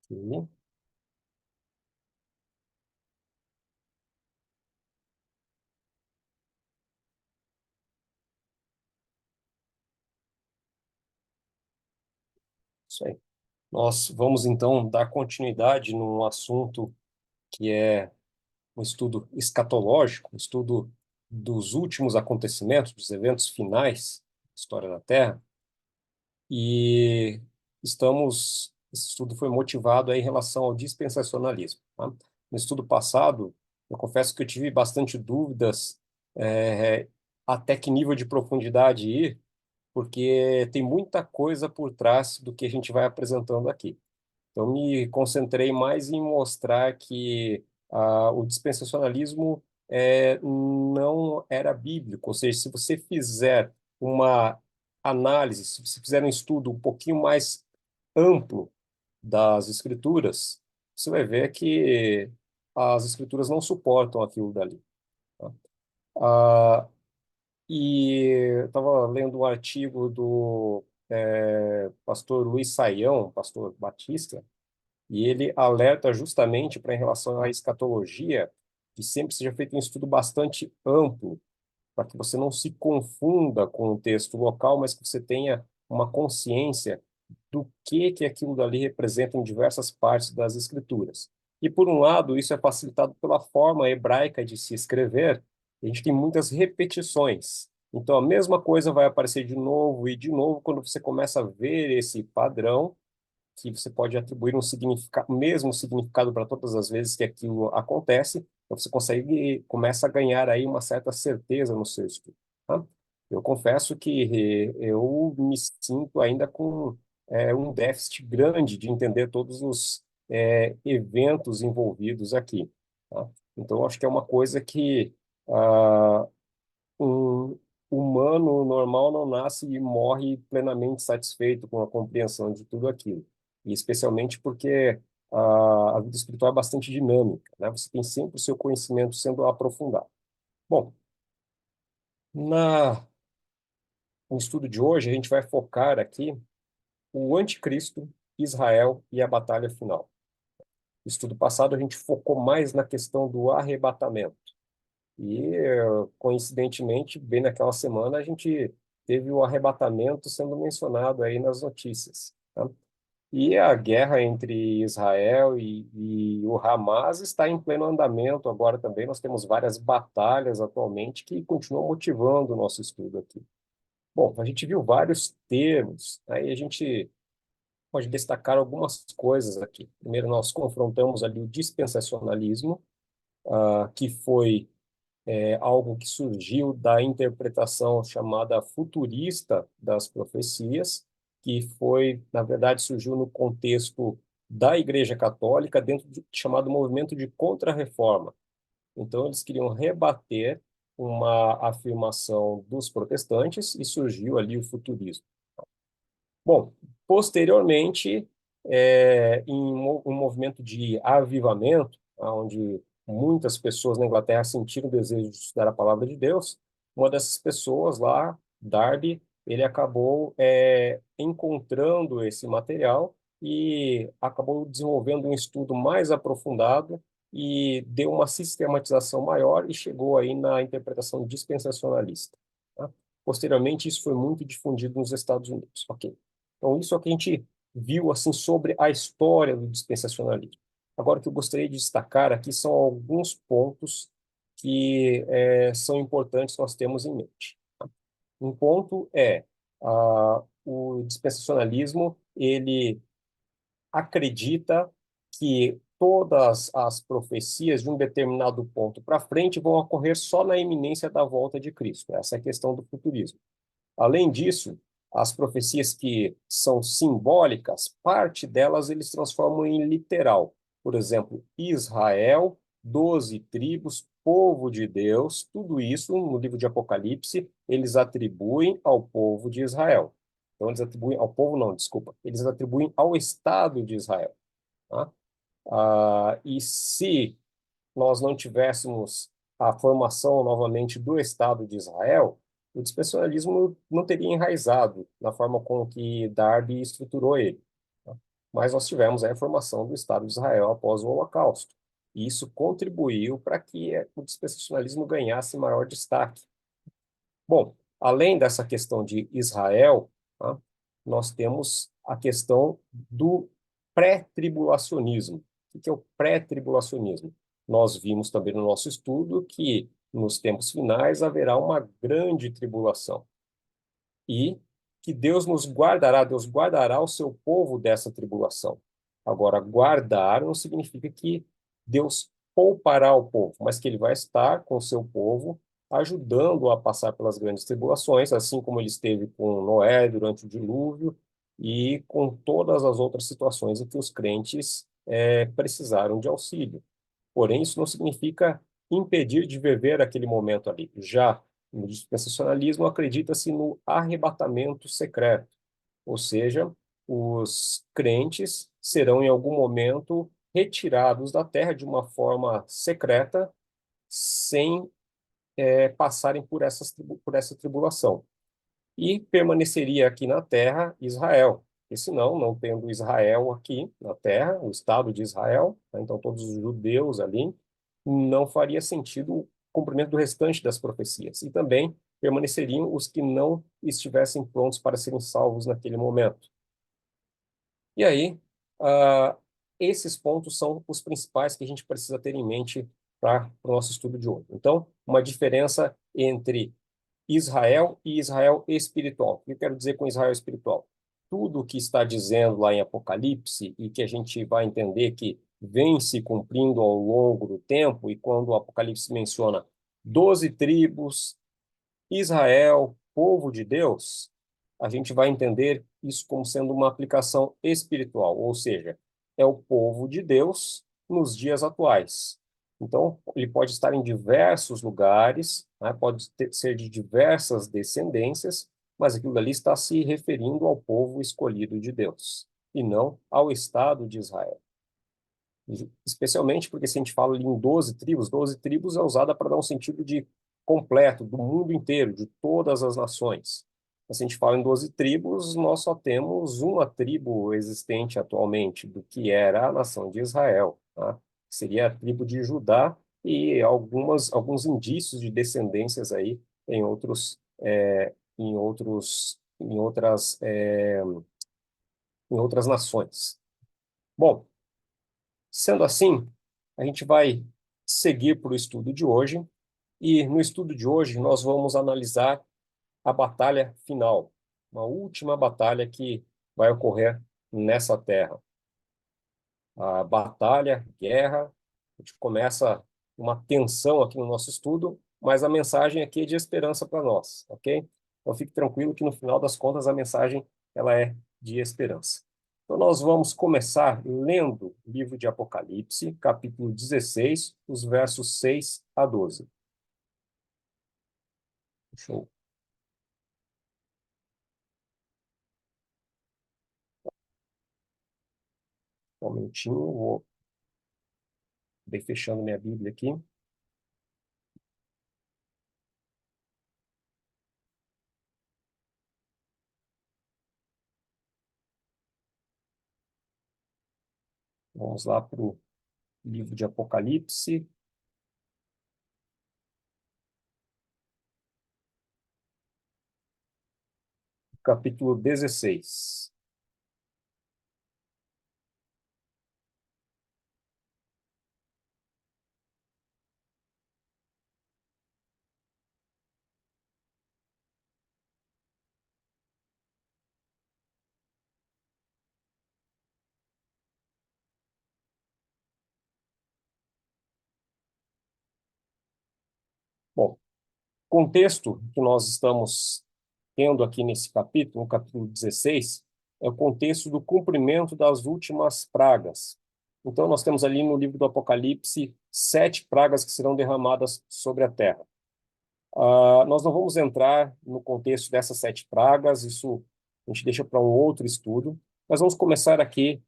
Ok. Isso aí. Nós vamos então dar continuidade num assunto que é um estudo escatológico, um estudo dos últimos acontecimentos, dos eventos finais da história da Terra. E esse estudo foi motivado aí em relação ao dispensacionalismo, tá? No estudo passado, eu confesso que eu tive bastante dúvidas, é, até que nível de profundidade ir, porque tem muita coisa por trás do que a gente vai apresentando aqui. Então, me concentrei mais em mostrar que o dispensacionalismo não era bíblico, ou seja, se você fizer uma análise, se você fizer um estudo um pouquinho mais amplo das escrituras, você vai ver que as escrituras não suportam aquilo dali, tá? Ah, e eu estava lendo um artigo do pastor Luiz Saião, pastor batista, e ele alerta justamente para, em relação à escatologia, que sempre seja feito um estudo bastante amplo, para que você não se confunda com o texto local, mas que você tenha uma consciência do que aquilo dali representa em diversas partes das escrituras. E, por um lado, isso é facilitado pela forma hebraica de se escrever. A gente tem muitas repetições. Então, a mesma coisa vai aparecer de novo e de novo quando você começa a ver esse padrão, que você pode atribuir um significado, mesmo significado para todas as vezes que aquilo acontece, então você começa a ganhar aí uma certa certeza no seu estudo, tá? Eu confesso que eu me sinto ainda com um déficit grande de entender todos os eventos envolvidos aqui, tá? Então, acho que é uma coisa que um humano normal não nasce e morre plenamente satisfeito com a compreensão de tudo aquilo. E especialmente porque a vida espiritual é bastante dinâmica, né? Você tem sempre o seu conhecimento sendo aprofundado. Bom, no estudo de hoje, a gente vai focar aqui o anticristo, Israel e a batalha final. No estudo passado, a gente focou mais na questão do arrebatamento. E, coincidentemente, bem naquela semana, a gente teve o arrebatamento sendo mencionado aí nas notícias, tá? E a guerra entre Israel e o Hamas está em pleno andamento agora também. Nós temos várias batalhas atualmente que continuam motivando o nosso estudo aqui. Bom, a gente viu vários termos, aí a gente pode destacar algumas coisas aqui. Primeiro, nós confrontamos ali o dispensacionalismo, que foi algo que surgiu da interpretação chamada futurista das profecias, que foi, na verdade, surgiu no contexto da Igreja Católica dentro do chamado movimento de Contra-Reforma. Então, eles queriam rebater uma afirmação dos protestantes e surgiu ali o futurismo. Bom, posteriormente, um movimento de avivamento, onde muitas pessoas na Inglaterra sentiram o desejo de estudar a palavra de Deus, uma dessas pessoas lá, Darby, ele acabou encontrando esse material e acabou desenvolvendo um estudo mais aprofundado e deu uma sistematização maior e chegou aí na interpretação dispensacionalista, tá? Posteriormente, isso foi muito difundido nos Estados Unidos. Ok. Então, isso é o que a gente viu assim sobre a história do dispensacionalismo. Agora, o que eu gostaria de destacar aqui são alguns pontos que são importantes nós temos em mente. Um ponto é o dispensacionalismo, ele acredita que todas as profecias de um determinado ponto para frente vão ocorrer só na iminência da volta de Cristo. Essa é a questão do futurismo. Além disso, as profecias que são simbólicas, parte delas eles transformam em literal. Por exemplo, Israel, 12 tribos, povo de Deus, tudo isso no livro de Apocalipse, eles atribuem ao povo de Israel. Então, eles atribuem ao povo, não, desculpa, eles atribuem ao Estado de Israel, tá? E se nós não tivéssemos a formação novamente do Estado de Israel, o dispensacionalismo não teria enraizado na forma com que Darby estruturou ele, tá? mas nós tivemos a formação do Estado de Israel após o Holocausto. E isso contribuiu para que o dispensacionalismo ganhasse maior destaque. Bom, além dessa questão de Israel, tá, nós temos a questão do pré-tribulacionismo. O que é o pré-tribulacionismo? Nós vimos também no nosso estudo que nos tempos finais haverá uma grande tribulação e que Deus guardará o seu povo dessa tribulação. Agora, guardar não significa que Deus poupará o povo, mas que ele vai estar com o seu povo, ajudando a passar pelas grandes tribulações, assim como ele esteve com Noé durante o dilúvio e com todas as outras situações em que os crentes precisaram de auxílio. Porém, isso não significa impedir de viver aquele momento ali. Já no dispensacionalismo, acredita-se no arrebatamento secreto, ou seja, os crentes serão em algum momento retirados da terra de uma forma secreta, sem passarem por essa tribulação. E permaneceria aqui na terra Israel, porque senão, não tendo Israel aqui na terra, o Estado de Israel, né, então todos os judeus ali, não faria sentido o cumprimento do restante das profecias. E também permaneceriam os que não estivessem prontos para serem salvos naquele momento. E aí, uh, esses pontos são os principais que a gente precisa ter em mente para o nosso estudo de hoje. Então, uma diferença entre Israel e Israel espiritual. O que eu quero dizer com Israel espiritual? Tudo o que está dizendo lá em Apocalipse e que a gente vai entender que vem se cumprindo ao longo do tempo, e quando o Apocalipse menciona 12 tribos, Israel, povo de Deus, a gente vai entender isso como sendo uma aplicação espiritual, ou seja, é o povo de Deus nos dias atuais. Então, ele pode estar em diversos lugares, né, ser de diversas descendências, mas aquilo ali está se referindo ao povo escolhido de Deus, e não ao Estado de Israel. Especialmente porque se a gente fala ali em 12 tribos é usada para dar um sentido de completo, do mundo inteiro, de todas as nações. Mas se a gente fala em 12 tribos, nós só temos uma tribo existente atualmente, do que era a nação de Israel, tá? Seria a tribo de Judá e alguns indícios de descendências aí em outras nações. Bom, sendo assim, a gente vai seguir para o estudo de hoje, e no estudo de hoje nós vamos analisar a batalha final, uma última batalha que vai ocorrer nessa terra. A batalha, guerra, a gente começa uma tensão aqui no nosso estudo, mas a mensagem aqui é de esperança para nós, ok? Então fique tranquilo que no final das contas a mensagem ela é de esperança. Então nós vamos começar lendo o livro de Apocalipse, capítulo 16, os versos 6 a 12. Show. Um momentinho, vou bem fechando minha Bíblia aqui. Vamos lá para o livro de Apocalipse, capítulo 16. Bom, o contexto que nós estamos tendo aqui nesse capítulo, no capítulo 16, é o contexto do cumprimento das últimas pragas. Então, nós temos ali no livro do Apocalipse 7 pragas que serão derramadas sobre a terra. Nós não vamos entrar no contexto dessas 7 pragas, isso a gente deixa para um outro estudo, mas vamos começar aqui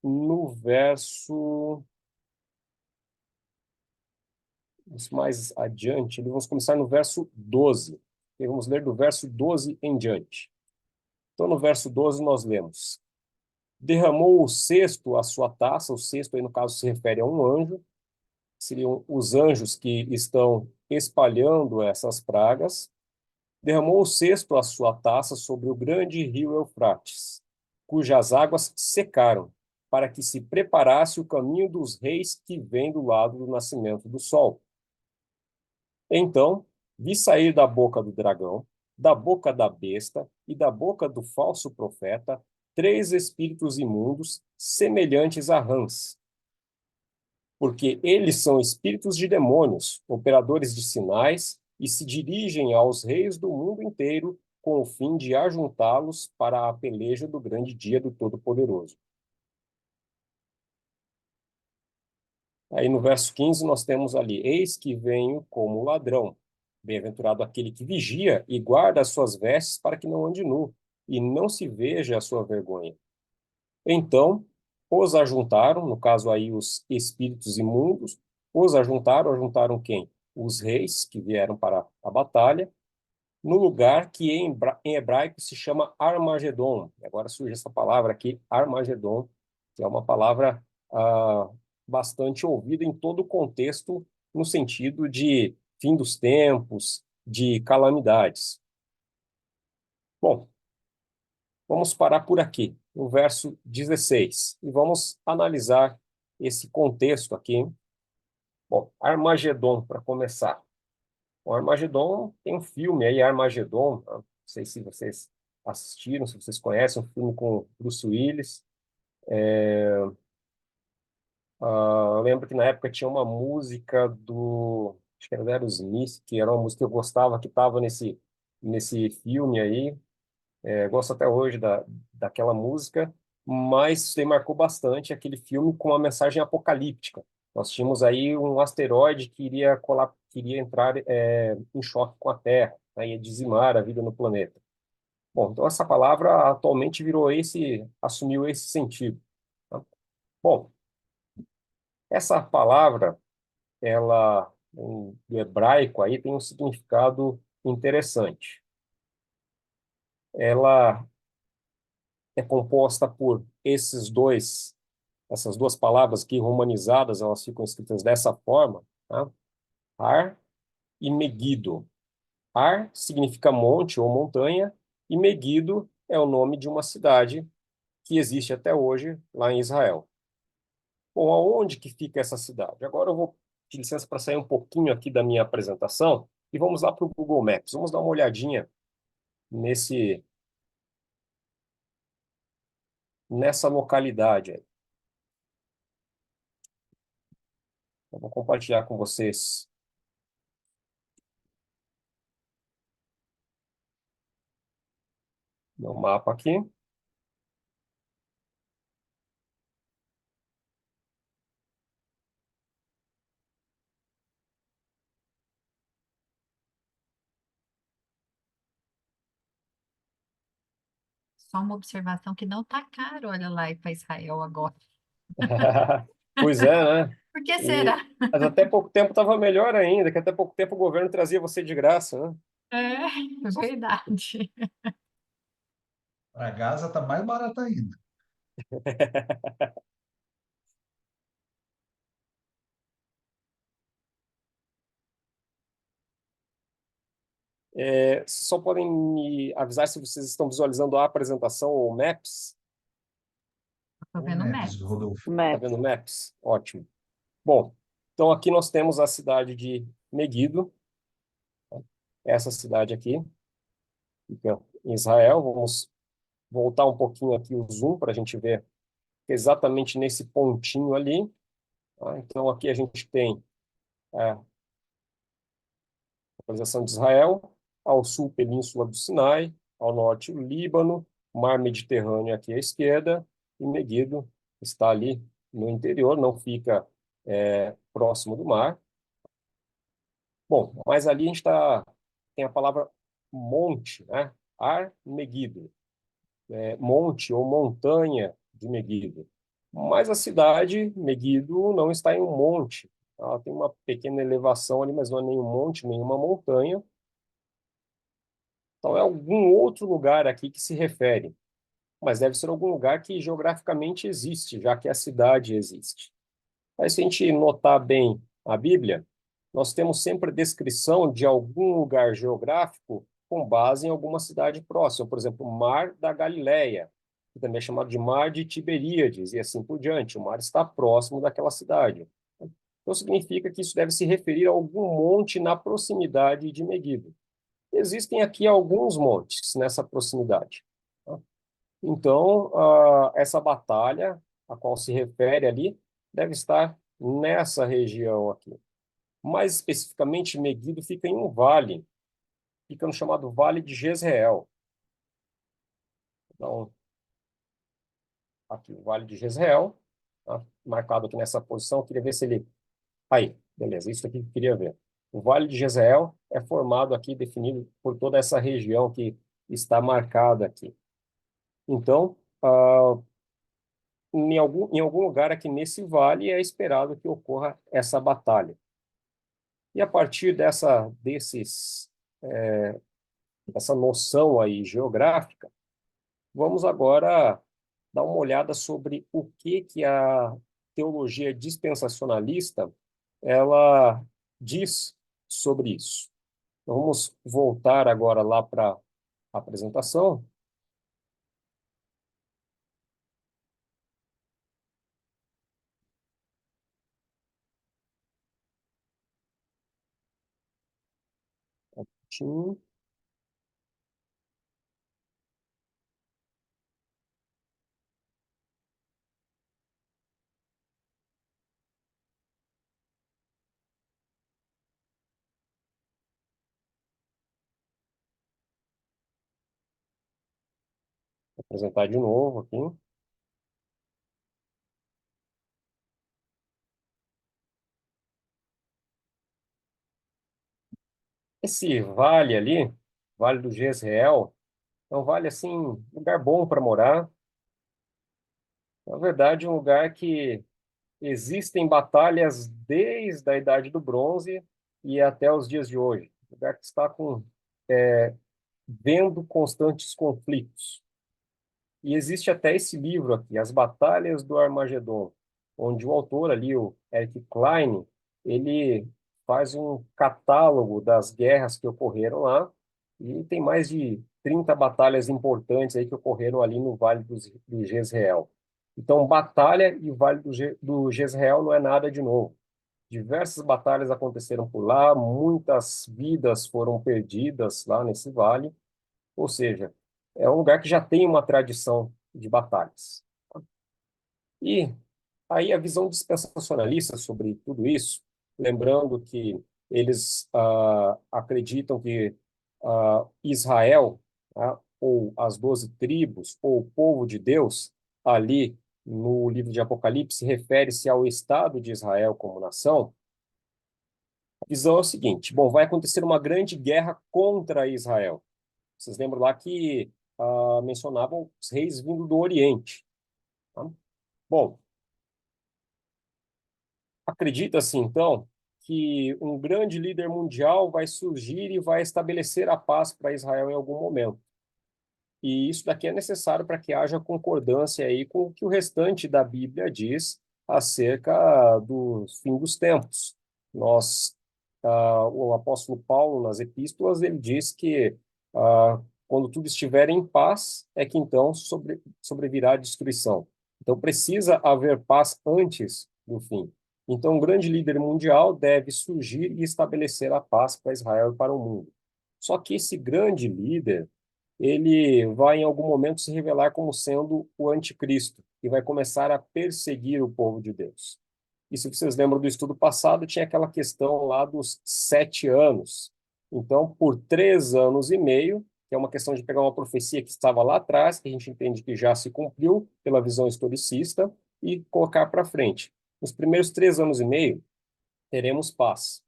no verso mais adiante, vamos começar no verso 12. E vamos ler do verso 12 em diante. Então, no verso 12, nós lemos: derramou o cesto, a sua taça, o cesto aí no caso se refere a um anjo, seriam os anjos que estão espalhando essas pragas, derramou o cesto, a sua taça, sobre o grande rio Eufrates, cujas águas secaram, para que se preparasse o caminho dos reis que vem do lado do nascimento do sol. Então vi sair da boca do dragão, da boca da besta e da boca do falso profeta três espíritos imundos, semelhantes a rãs, porque eles são espíritos de demônios, operadores de sinais, e se dirigem aos reis do mundo inteiro com o fim de ajuntá-los para a peleja do grande dia do Todo-Poderoso. Aí no verso 15 nós temos ali: Eis que venho como ladrão. Bem-aventurado aquele que vigia e guarda as suas vestes para que não ande nu, e não se veja a sua vergonha. Então os ajuntaram, no caso aí os espíritos imundos, os ajuntaram quem? Os reis que vieram para a batalha, no lugar que em hebraico se chama Armagedon. Agora surge essa palavra aqui, Armagedon, que é uma palavra ah, bastante ouvida em todo o contexto, no sentido de fim dos tempos, de calamidades. Bom, vamos parar por aqui, no verso 16, e vamos analisar esse contexto aqui. Bom, Armagedon, para começar. O Armagedon tem um filme aí, Armagedon, não sei se vocês assistiram, se vocês conhecem, um filme com Bruce Willis. Eu lembro que na época tinha uma música acho que era do Aerosmith, que era uma música que eu gostava, que estava nesse filme aí. Gosto até hoje daquela música, mas isso aí marcou bastante aquele filme com uma mensagem apocalíptica. Nós tínhamos aí um asteroide que queria entrar em choque com a Terra, né, ia dizimar a vida no planeta. Bom, então essa palavra atualmente assumiu esse sentido. Tá? Bom, essa palavra, ela, do hebraico aí, tem um significado interessante. Ela é composta por essas duas palavras que romanizadas, elas ficam escritas dessa forma, tá? Ar e Megido. Ar significa monte ou montanha, e Megido é o nome de uma cidade que existe até hoje lá em Israel. Bom, aonde que fica essa cidade? Agora eu vou pedir licença para sair um pouquinho aqui da minha apresentação e vamos lá para o Google Maps. Vamos dar uma olhadinha nesse, nessa localidade aí. Eu vou compartilhar com vocês meu mapa aqui. Só uma observação que não tá caro, olha lá, ir para Israel agora. Pois é, né? Por que será? E mas até pouco tempo estava melhor ainda, que até pouco tempo o governo trazia você de graça, né? É, verdade. Para Gaza está mais barato ainda. Só podem me avisar se vocês estão visualizando a apresentação ou Maps? Tô O vendo o Maps, Maps. Rodolfo. Tá vendo Maps? Ótimo. Bom, então aqui nós temos a cidade de Megido, essa cidade aqui, fica em Israel. Vamos voltar um pouquinho aqui o zoom para a gente ver exatamente nesse pontinho ali. Tá? Então aqui a gente tem a localização de Israel, ao sul, Península do Sinai, ao norte, o Líbano, Mar Mediterrâneo aqui à esquerda, e Megido está ali no interior, não fica próximo do mar. Bom, mas ali tem a palavra monte, né? Ar Megido, monte ou montanha de Megido. Mas a cidade, Megido, não está em um monte. Ela tem uma pequena elevação ali, mas não é nenhum monte, nenhuma montanha. Então, é algum outro lugar aqui que se refere. mas deve ser algum lugar que geograficamente existe, já que a cidade existe. Mas se a gente notar bem a Bíblia, nós temos sempre descrição de algum lugar geográfico com base em alguma cidade próxima. Por exemplo, o Mar da Galileia, que também é chamado de Mar de Tiberíades, e assim por diante. O mar está próximo daquela cidade. Então, significa que isso deve se referir a algum monte na proximidade de Meguido. Existem aqui alguns montes nessa proximidade. Tá? Então, essa batalha, a qual se refere ali, deve estar nessa região aqui. Mais especificamente, Meguido fica em um vale, fica no chamado Vale de Jezreel. Então, aqui, o Vale de Jezreel, tá? Marcado aqui nessa posição, queria ver se ele... Aí, beleza, isso aqui que eu queria ver. O Vale de Jezreel é formado aqui, definido por toda essa região que está marcada aqui. Então, em algum lugar aqui nesse vale é esperado que ocorra essa batalha. E a partir dessa noção aí geográfica, vamos agora dar uma olhada sobre o que a teologia dispensacionalista ela diz sobre isso. Então, vamos voltar agora lá para a apresentação. Vou apresentar de novo aqui. Esse vale ali, Vale do Jezreel, é um vale assim, lugar bom para morar. Na verdade, um lugar que existem batalhas desde a Idade do Bronze e até os dias de hoje. Um lugar que está vendo constantes conflitos. E existe até esse livro aqui, As Batalhas do Armagedon, onde o autor ali, o Eric Klein, ele faz um catálogo das guerras que ocorreram lá, e tem mais de 30 batalhas importantes aí que ocorreram ali no Vale do Jezreel. Então, batalha e Vale do Jezreel não é nada de novo. Diversas batalhas aconteceram por lá, muitas vidas foram perdidas lá nesse vale, ou seja, é um lugar que já tem uma tradição de batalhas. E aí a visão dispensacionalista sobre tudo isso, lembrando que eles acreditam que Israel, ou as 12 tribos, ou o povo de Deus, ali no livro de Apocalipse, refere-se ao Estado de Israel como nação. A visão é o seguinte: bom, vai acontecer uma grande guerra contra Israel. Vocês lembram lá que mencionavam os reis vindo do Oriente. Tá? Bom, acredita-se então que um grande líder mundial vai surgir e vai estabelecer a paz para Israel em algum momento. E isso daqui é necessário para que haja concordância aí com o que o restante da Bíblia diz acerca do fim dos tempos. O apóstolo Paulo, nas epístolas, ele diz que quando tudo estiver em paz, é que então sobrevirá a destruição. Então precisa haver paz antes do fim. Então, um grande líder mundial deve surgir e estabelecer a paz para Israel e para o mundo. Só que esse grande líder ele vai em algum momento se revelar como sendo o anticristo e vai começar a perseguir o povo de Deus. E se vocês lembram do estudo passado, tinha aquela questão lá dos 7 anos. Então, por 3 anos e meio, que é uma questão de pegar uma profecia que estava lá atrás, que a gente entende que já se cumpriu pela visão historicista, e colocar para frente. Nos primeiros 3 anos e meio, teremos paz.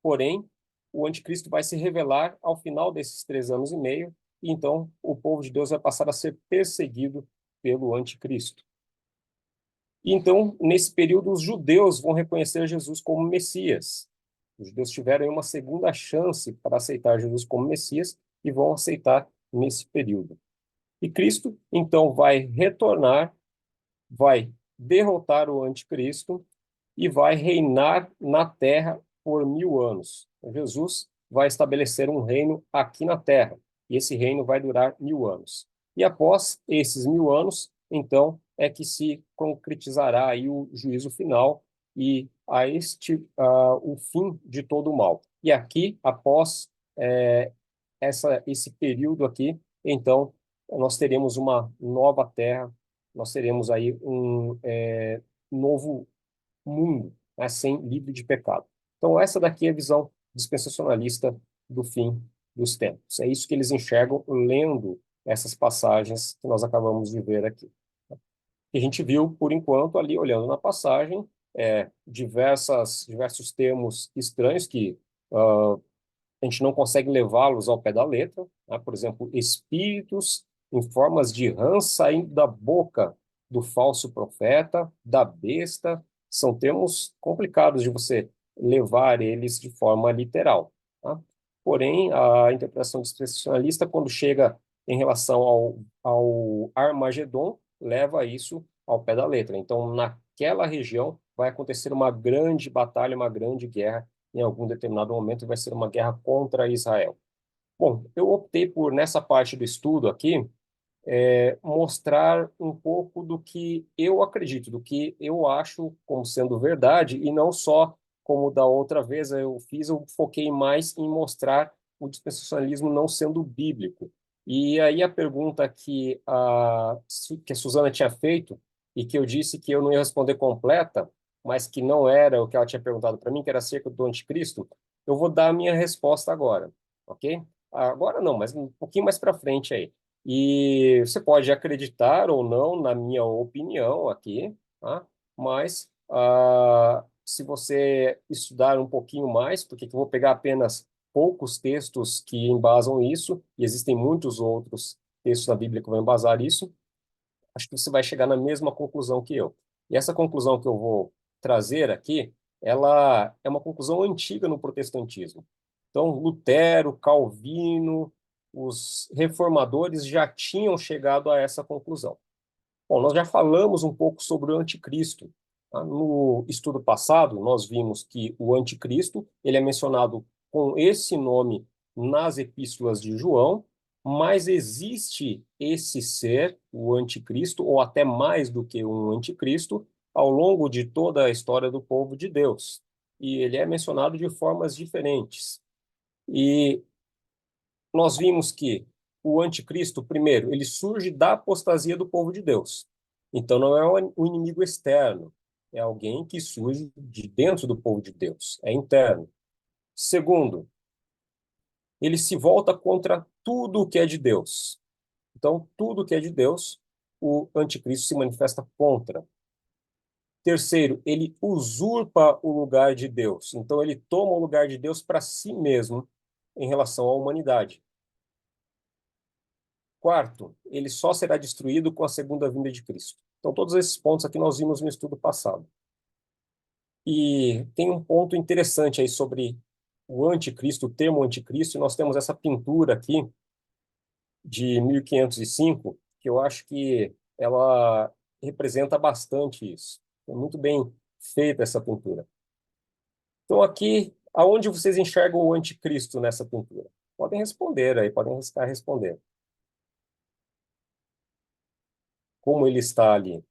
Porém, o anticristo vai se revelar ao final desses 3 anos e meio, e então o povo de Deus vai passar a ser perseguido pelo anticristo. E então, nesse período, os judeus vão reconhecer Jesus como Messias. Os judeus tiveram uma segunda chance para aceitar Jesus como Messias e vão aceitar nesse período. E Cristo, então, vai retornar, vai derrotar o anticristo e vai reinar na terra por 1000 anos. Jesus vai estabelecer um reino aqui na terra, e esse reino vai durar 1000 anos. E após esses 1000 anos, então, é que se concretizará aí o juízo final e o fim de todo o mal. E aqui, após esse período aqui, então, nós teremos uma nova terra, nós teremos aí um novo mundo, né, livre de pecado. Então, essa daqui é a visão dispensacionalista do fim dos tempos. É isso que eles enxergam lendo essas passagens que nós acabamos de ver aqui. E a gente viu, por enquanto, ali, olhando na passagem, diversos termos estranhos que a gente não consegue levá-los ao pé da letra, né? Por exemplo, espíritos em formas de rãs saindo da boca do falso profeta, da besta, são termos complicados de você levar eles de forma literal, tá? Porém, a interpretação dispensacionalista, quando chega em relação ao Armagedon, leva isso ao pé da letra. Então, naquela região, vai acontecer uma grande batalha, uma grande guerra em algum determinado momento, vai ser uma guerra contra Israel. Bom, eu optei por, nessa parte do estudo aqui, mostrar um pouco do que eu acredito, do que eu acho como sendo verdade, e não só como da outra vez eu foquei mais em mostrar o dispensacionalismo não sendo bíblico. E aí a pergunta que a Suzana tinha feito, e que eu disse que eu não ia responder completa, mas que não era o que ela tinha perguntado para mim, que era acerca do anticristo, eu vou dar a minha resposta agora, ok? Agora não, mas um pouquinho mais para frente aí. E você pode acreditar ou não na minha opinião aqui, tá? Mas se você estudar um pouquinho mais, porque eu vou pegar apenas poucos textos que embasam isso, e existem muitos outros textos na Bíblia que vão embasar isso, acho que você vai chegar na mesma conclusão que eu. E essa conclusão que eu vou trazer aqui, ela é uma conclusão antiga no protestantismo. Então, Lutero, Calvino, os reformadores já tinham chegado a essa conclusão. Bom, nós já falamos um pouco sobre o anticristo, tá? No estudo passado, nós vimos que o anticristo, ele é mencionado com esse nome nas epístolas de João, mas existe esse ser, o anticristo, ou até mais do que um anticristo, ao longo de toda a história do povo de Deus. E ele é mencionado de formas diferentes. E nós vimos que o anticristo, primeiro, ele surge da apostasia do povo de Deus. Então, não é um inimigo externo, é alguém que surge de dentro do povo de Deus, é interno. Segundo, ele se volta contra tudo o que é de Deus. Então, tudo que é de Deus, o anticristo se manifesta contra. Terceiro, ele usurpa o lugar de Deus. Então, ele toma o lugar de Deus para si mesmo em relação à humanidade. Quarto, ele só será destruído com a segunda vinda de Cristo. Então, todos esses pontos aqui nós vimos no estudo passado. E tem um ponto interessante aí sobre o anticristo, o termo anticristo, e nós temos essa pintura aqui de 1505, que eu acho que ela representa bastante isso. É muito bem feita essa pintura. Então, aqui, aonde vocês enxergam o anticristo nessa pintura? Podem responder aí, podem arriscar responder. Como ele está ali?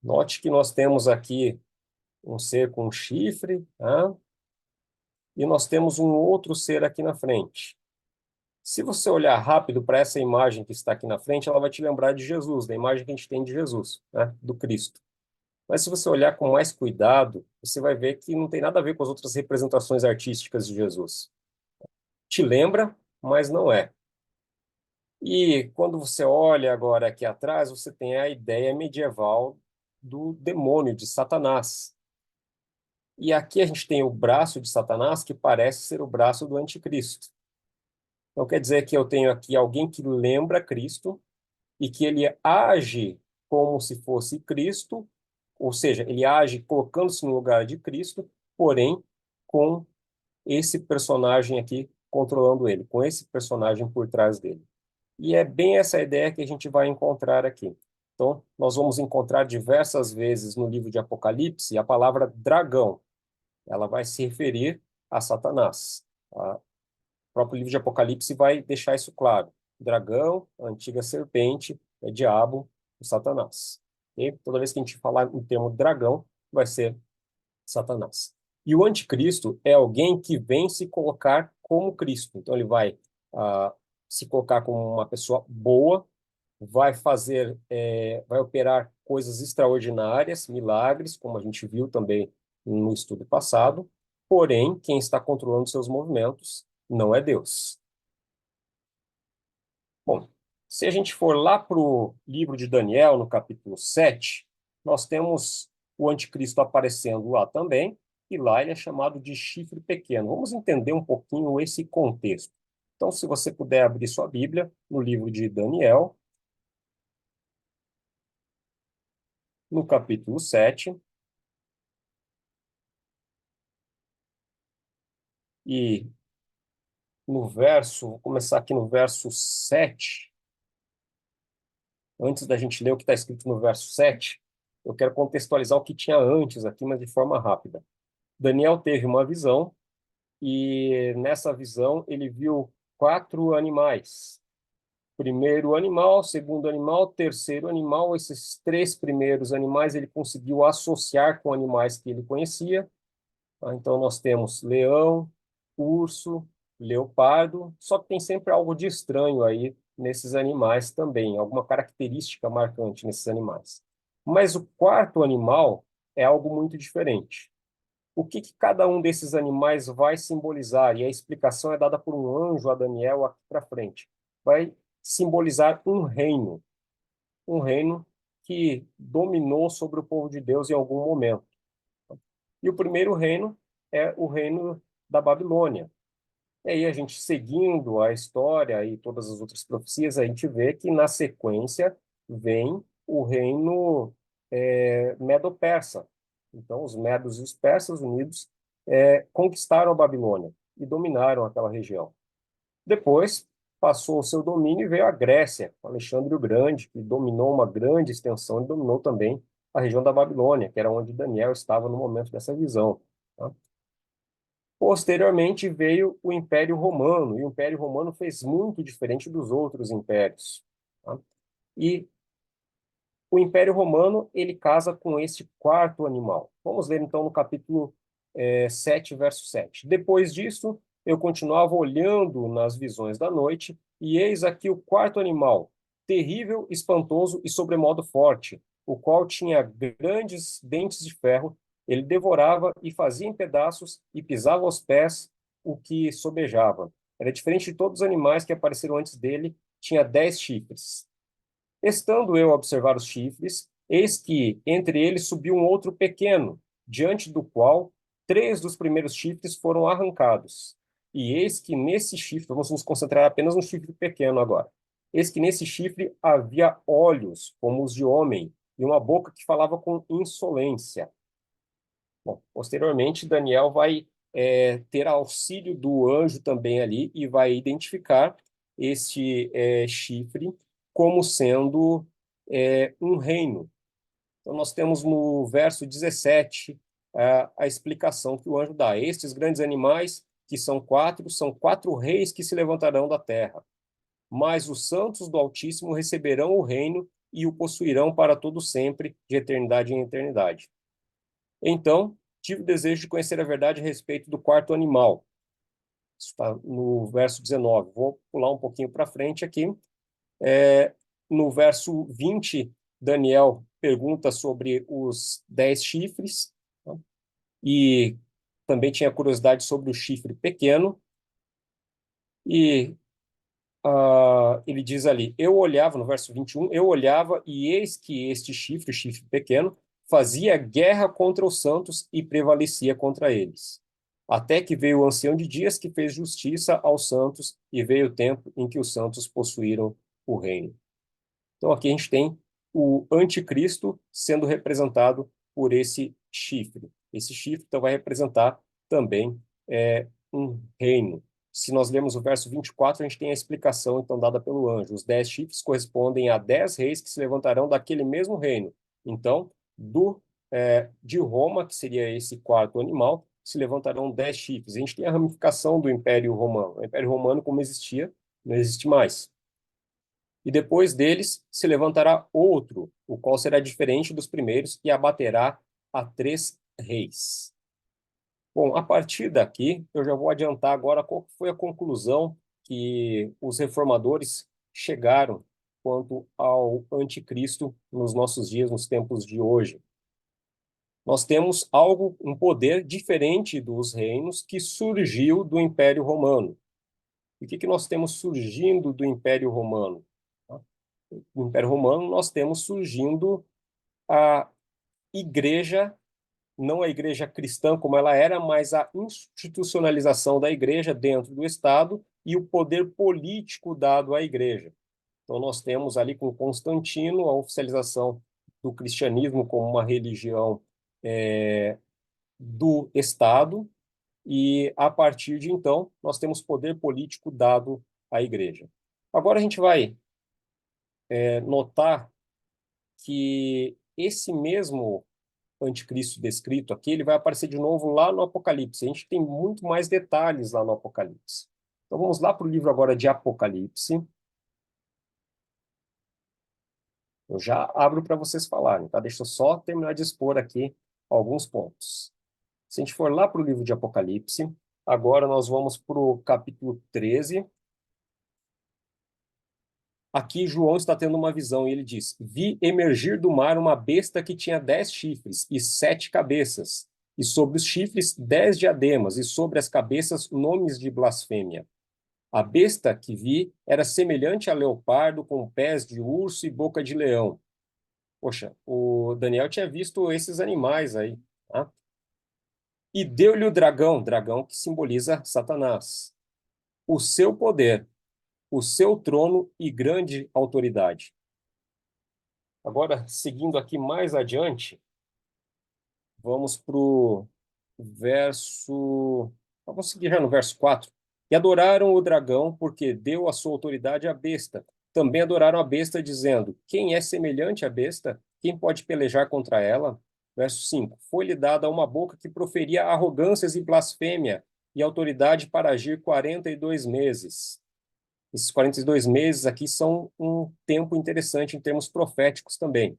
Note que nós temos aqui um ser com um chifre, tá? E nós temos um outro ser aqui na frente. Se você olhar rápido para essa imagem que está aqui na frente, ela vai te lembrar de Jesus, da imagem que a gente tem de Jesus, né? Do Cristo. Mas se você olhar com mais cuidado, você vai ver que não tem nada a ver com as outras representações artísticas de Jesus. Te lembra, mas não é. E quando você olha agora aqui atrás, você tem a ideia medieval do demônio, de Satanás. E aqui a gente tem o braço de Satanás, que parece ser o braço do anticristo. Então quer dizer que eu tenho aqui alguém que lembra Cristo e que ele age como se fosse Cristo, ou seja, ele age colocando-se no lugar de Cristo, porém com esse personagem aqui controlando ele, com esse personagem por trás dele. E é bem essa ideia que a gente vai encontrar aqui. Então, nós vamos encontrar diversas vezes no livro de Apocalipse a palavra dragão. Ela vai se referir a Satanás. O próprio livro de Apocalipse vai deixar isso claro. Dragão, a antiga serpente, é diabo, o Satanás. Okay? Toda vez que a gente falar em termo dragão, vai ser Satanás. E o anticristo é alguém que vem se colocar como Cristo. Então ele vai se colocar como uma pessoa boa, vai fazer, vai operar coisas extraordinárias, milagres, como a gente viu também no estudo passado. Porém, quem está controlando seus movimentos não é Deus. Bom, se a gente for lá para o livro de Daniel, no capítulo 7, nós temos o anticristo aparecendo lá também, e lá ele é chamado de chifre pequeno. Vamos entender um pouquinho esse contexto. Então, se você puder abrir sua Bíblia no livro de Daniel, no capítulo 7, e vou começar aqui no verso 7. Antes da gente ler o que está escrito no verso 7, eu quero contextualizar o que tinha antes aqui, mas de forma rápida. Daniel teve uma visão, e nessa visão ele viu 4 animais. Primeiro animal, segundo animal, terceiro animal. Esses 3 primeiros animais ele conseguiu associar com animais que ele conhecia. Então nós temos leão, urso, leopardo, só que tem sempre algo de estranho aí nesses animais também, alguma característica marcante nesses animais. Mas o quarto animal é algo muito diferente. O que cada um desses animais vai simbolizar? E a explicação é dada por um anjo a Daniel aqui para frente. Vai simbolizar um reino que dominou sobre o povo de Deus em algum momento. E o primeiro reino é o reino da Babilônia. E aí a gente, seguindo a história e todas as outras profecias, a gente vê que na sequência vem o reino medo-persa. Então, os medos e os persas unidos conquistaram a Babilônia e dominaram aquela região. Depois, passou o seu domínio e veio a Grécia, Alexandre o Grande, que dominou uma grande extensão e dominou também a região da Babilônia, que era onde Daniel estava no momento dessa visão. Tá? Posteriormente veio o Império Romano, e o Império Romano fez muito diferente dos outros impérios. Tá? E o Império Romano, ele casa com este quarto animal. Vamos ler então no capítulo 7, verso 7. Depois disso, eu continuava olhando nas visões da noite, e eis aqui o quarto animal, terrível, espantoso e sobremodo forte, o qual tinha grandes dentes de ferro. Ele devorava e fazia em pedaços e pisava aos pés o que sobejava. Era diferente de todos os animais que apareceram antes dele, tinha 10 chifres. Estando eu a observar os chifres, eis que entre eles subiu um outro pequeno, diante do qual 3 dos primeiros chifres foram arrancados. E eis que nesse chifre, vamos nos concentrar apenas no chifre pequeno agora. Eis que nesse chifre havia olhos, como os de homem, e uma boca que falava com insolência. Bom, posteriormente, Daniel vai ter auxílio do anjo também ali e vai identificar este chifre como sendo um reino. Então, nós temos no verso 17 a explicação que o anjo dá. Estes grandes animais, que são 4, são 4 reis que se levantarão da terra. Mas os santos do Altíssimo receberão o reino e o possuirão para todo sempre, de eternidade em eternidade. Então, tive o desejo de conhecer a verdade a respeito do quarto animal. Isso está no verso 19. Vou pular um pouquinho para frente aqui. No verso 20, Daniel pergunta sobre os 10 chifres, tá? E também tinha curiosidade sobre o chifre pequeno. E ele diz ali, eu olhava, no verso 21, eu olhava e eis que este chifre, o chifre pequeno, fazia guerra contra os santos e prevalecia contra eles. Até que veio o ancião de dias que fez justiça aos santos e veio o tempo em que os santos possuíram o reino. Então aqui a gente tem o anticristo sendo representado por esse chifre. Esse chifre então vai representar também um reino. se nós lemos o verso 24, a gente tem a explicação, então, dada pelo anjo. Os 10 chifres correspondem a 10 reis que se levantarão daquele mesmo reino. Então, de Roma, que seria esse quarto animal, se levantarão 10 chifres. A gente tem a ramificação do Império Romano. O Império Romano, como existia, não existe mais. E depois deles se levantará outro, o qual será diferente dos primeiros, e abaterá a 3 reis. Bom, a partir daqui, eu já vou adiantar agora qual foi a conclusão que os reformadores chegaram quanto ao anticristo nos nossos dias, nos tempos de hoje. Nós temos um poder diferente dos reinos que surgiu do Império Romano. E o que nós temos surgindo do Império Romano? No Império Romano, nós temos surgindo a igreja, não a igreja cristã como ela era, mas a institucionalização da igreja dentro do Estado e o poder político dado à igreja. Então, nós temos ali com Constantino a oficialização do cristianismo como uma religião do Estado, e a partir de então, nós temos poder político dado à igreja. Agora a gente vai notar que esse mesmo anticristo descrito aqui, ele vai aparecer de novo lá no Apocalipse. A gente tem muito mais detalhes lá no Apocalipse. Então vamos lá para o livro agora de Apocalipse. Eu já abro para vocês falarem, tá? Deixa eu só terminar de expor aqui alguns pontos. Se a gente for lá para o livro de Apocalipse, agora nós vamos para o capítulo 13. Aqui João está tendo uma visão e ele diz: vi emergir do mar uma besta que tinha 10 chifres e 7 cabeças, e sobre os chifres 10 diademas, e sobre as cabeças nomes de blasfêmia. A besta que vi era semelhante a leopardo, com pés de urso e boca de leão. Poxa, o Daniel tinha visto esses animais aí, tá? E deu-lhe o dragão, dragão que simboliza Satanás, o seu poder, o seu trono e grande autoridade. Agora, seguindo aqui mais adiante, vamos para o verso... Vamos seguir já no verso 4. E adoraram o dragão, porque deu a sua autoridade à besta. Também adoraram a besta, dizendo: quem é semelhante à besta? Quem pode pelejar contra ela? Verso 5. Foi-lhe dada uma boca que proferia arrogâncias e blasfêmia, e autoridade para agir 42 meses. Esses 42 meses aqui são um tempo interessante em termos proféticos também.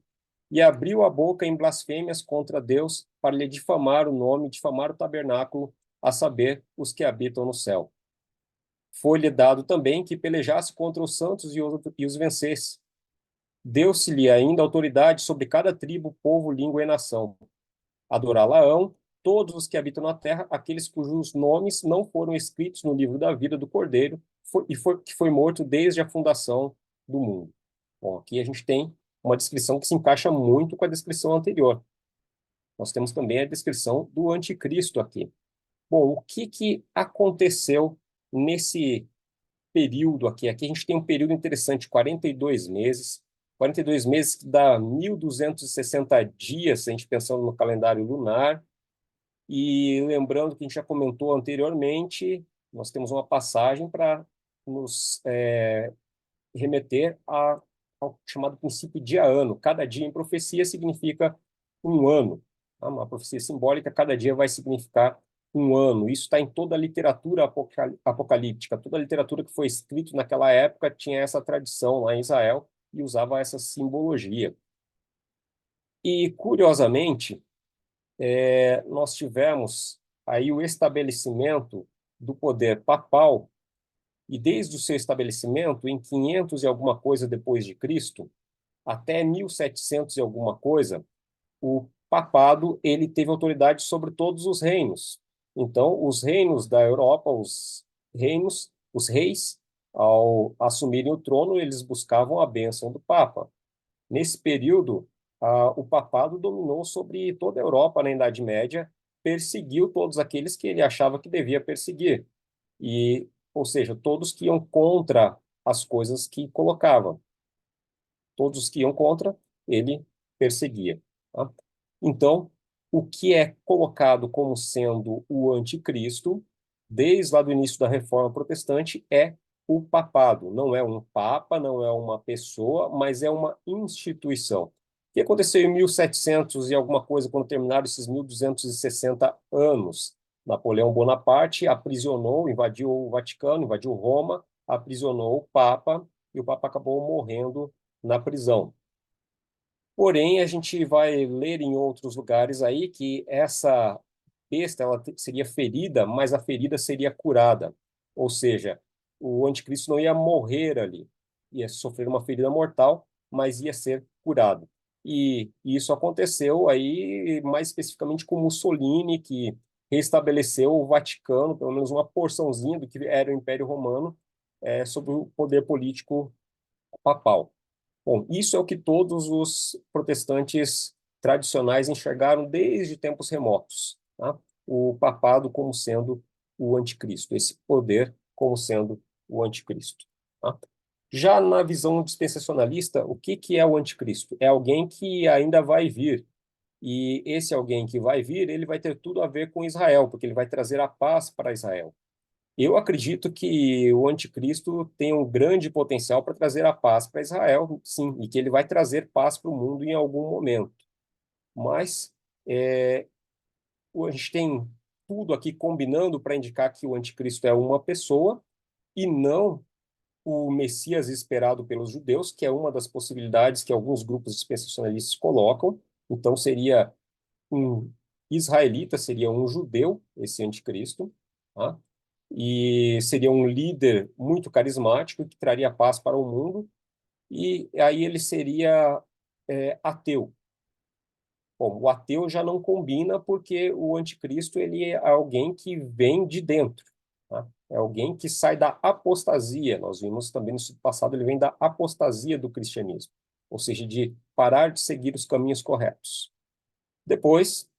E abriu a boca em blasfêmias contra Deus para lhe difamar o nome, difamar o tabernáculo, a saber, os que habitam no céu. Foi-lhe dado também que pelejasse contra os santos e os vencesse. Deu-se-lhe ainda autoridade sobre cada tribo, povo, língua e nação. Adorá-la-ão todos os que habitam na terra, aqueles cujos nomes não foram escritos no livro da vida do Cordeiro, que foi morto desde a fundação do mundo. Bom, aqui a gente tem uma descrição que se encaixa muito com a descrição anterior. Nós temos também a descrição do anticristo aqui. Bom, o que aconteceu nesse período aqui? Aqui a gente tem um período interessante, 42 meses. 42 meses que dá 1.260 dias, se a gente pensando no calendário lunar. E lembrando que a gente já comentou anteriormente, nós temos uma passagem para nos remeter ao chamado princípio dia-ano. Cada dia em profecia significa um ano. Tá? Uma profecia simbólica, cada dia vai significar um ano. Isso está em toda a literatura apocalíptica. Toda a literatura que foi escrita naquela época tinha essa tradição lá em Israel e usava essa simbologia. E, curiosamente, nós tivemos aí o estabelecimento do poder papal, e desde o seu estabelecimento, em 500 e alguma coisa depois de Cristo, até 1700 e alguma coisa, o papado ele teve autoridade sobre todos os reinos. Então, os reinos da Europa, os reis, ao assumirem o trono, eles buscavam a bênção do Papa. Nesse período, o papado dominou sobre toda a Europa na Idade Média, perseguiu todos aqueles que ele achava que devia perseguir. Ou seja, todos que iam contra as coisas que colocava. Todos os que iam contra, ele perseguia. Tá? Então, o que é colocado como sendo o anticristo desde lá do início da Reforma Protestante, é o papado. Não é um papa, não é uma pessoa, mas é uma instituição. O que aconteceu em 1700 e alguma coisa, quando terminaram esses 1260 anos? Napoleão Bonaparte aprisionou, invadiu o Vaticano, invadiu Roma, aprisionou o Papa, e o Papa acabou morrendo na prisão. Porém, a gente vai ler em outros lugares aí que essa besta ela seria ferida, mas a ferida seria curada. Ou seja, o anticristo não ia morrer ali, ia sofrer uma ferida mortal, mas ia ser curado. E isso aconteceu aí mais especificamente com Mussolini, que restabeleceu o Vaticano, pelo menos uma porçãozinha do que era o Império Romano, sob o poder político papal. Bom, isso é o que todos os protestantes tradicionais enxergaram desde tempos remotos, tá? O papado como sendo o anticristo, esse poder como sendo o anticristo, tá? Já na visão dispensacionalista, o que é o anticristo? É alguém que ainda vai vir, e esse alguém que vai vir, ele vai ter tudo a ver com Israel, porque ele vai trazer a paz para Israel. Eu acredito que o anticristo tem um grande potencial para trazer a paz para Israel, sim, e que ele vai trazer paz para o mundo em algum momento. Mas é, a gente tem tudo aqui combinando para indicar que o anticristo é uma pessoa e não o Messias esperado pelos judeus, que é uma das possibilidades que alguns grupos dispensacionalistas colocam. Então seria um israelita, seria um judeu, esse anticristo, tá? E seria um líder muito carismático que traria paz para o mundo, e aí ele seria ateu. Bom, o ateu já não combina porque o anticristo ele é alguém que vem de dentro, tá? É alguém que sai da apostasia. Nós vimos também no passado, ele vem da apostasia do cristianismo, ou seja, de parar de seguir os caminhos corretos. Depois,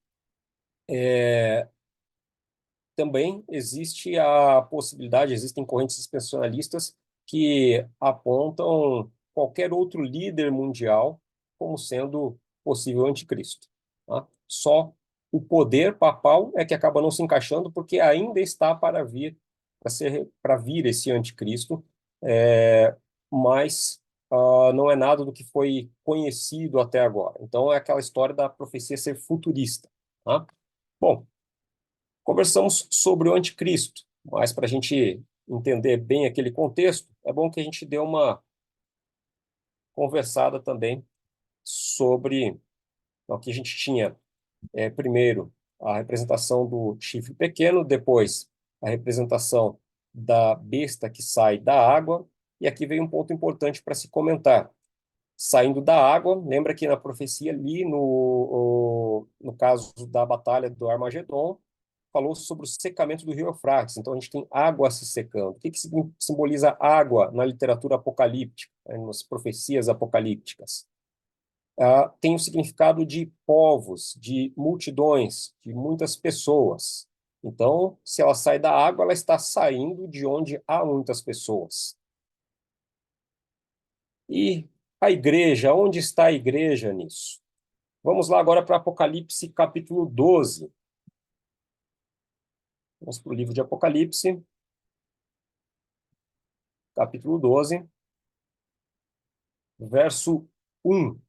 também existe a possibilidade, existem correntes dispensacionalistas que apontam qualquer outro líder mundial como sendo possível anticristo, tá? Só o poder papal é que acaba não se encaixando porque ainda está para vir esse anticristo, mas não é nada do que foi conhecido até agora. Então é aquela história da profecia ser futurista, tá? Bom, conversamos sobre o anticristo, mas para a gente entender bem aquele contexto, é bom que a gente dê uma conversada também sobre o que a gente tinha. Primeiro, a representação do chifre pequeno, depois a representação da besta que sai da água, e aqui veio um ponto importante para se comentar. Saindo da água, lembra que na profecia ali, no caso da batalha do Armagedon, falou sobre o secamento do rio Eufrates. Então, a gente tem água se secando. O que simboliza água na literatura apocalíptica, nas profecias apocalípticas? Tem o significado de povos, de multidões, de muitas pessoas. Então, se ela sai da água, ela está saindo de onde há muitas pessoas. E a igreja, onde está a igreja nisso? Vamos lá agora para Apocalipse, capítulo 12. Vamos para o livro de Apocalipse, capítulo 12, verso 1.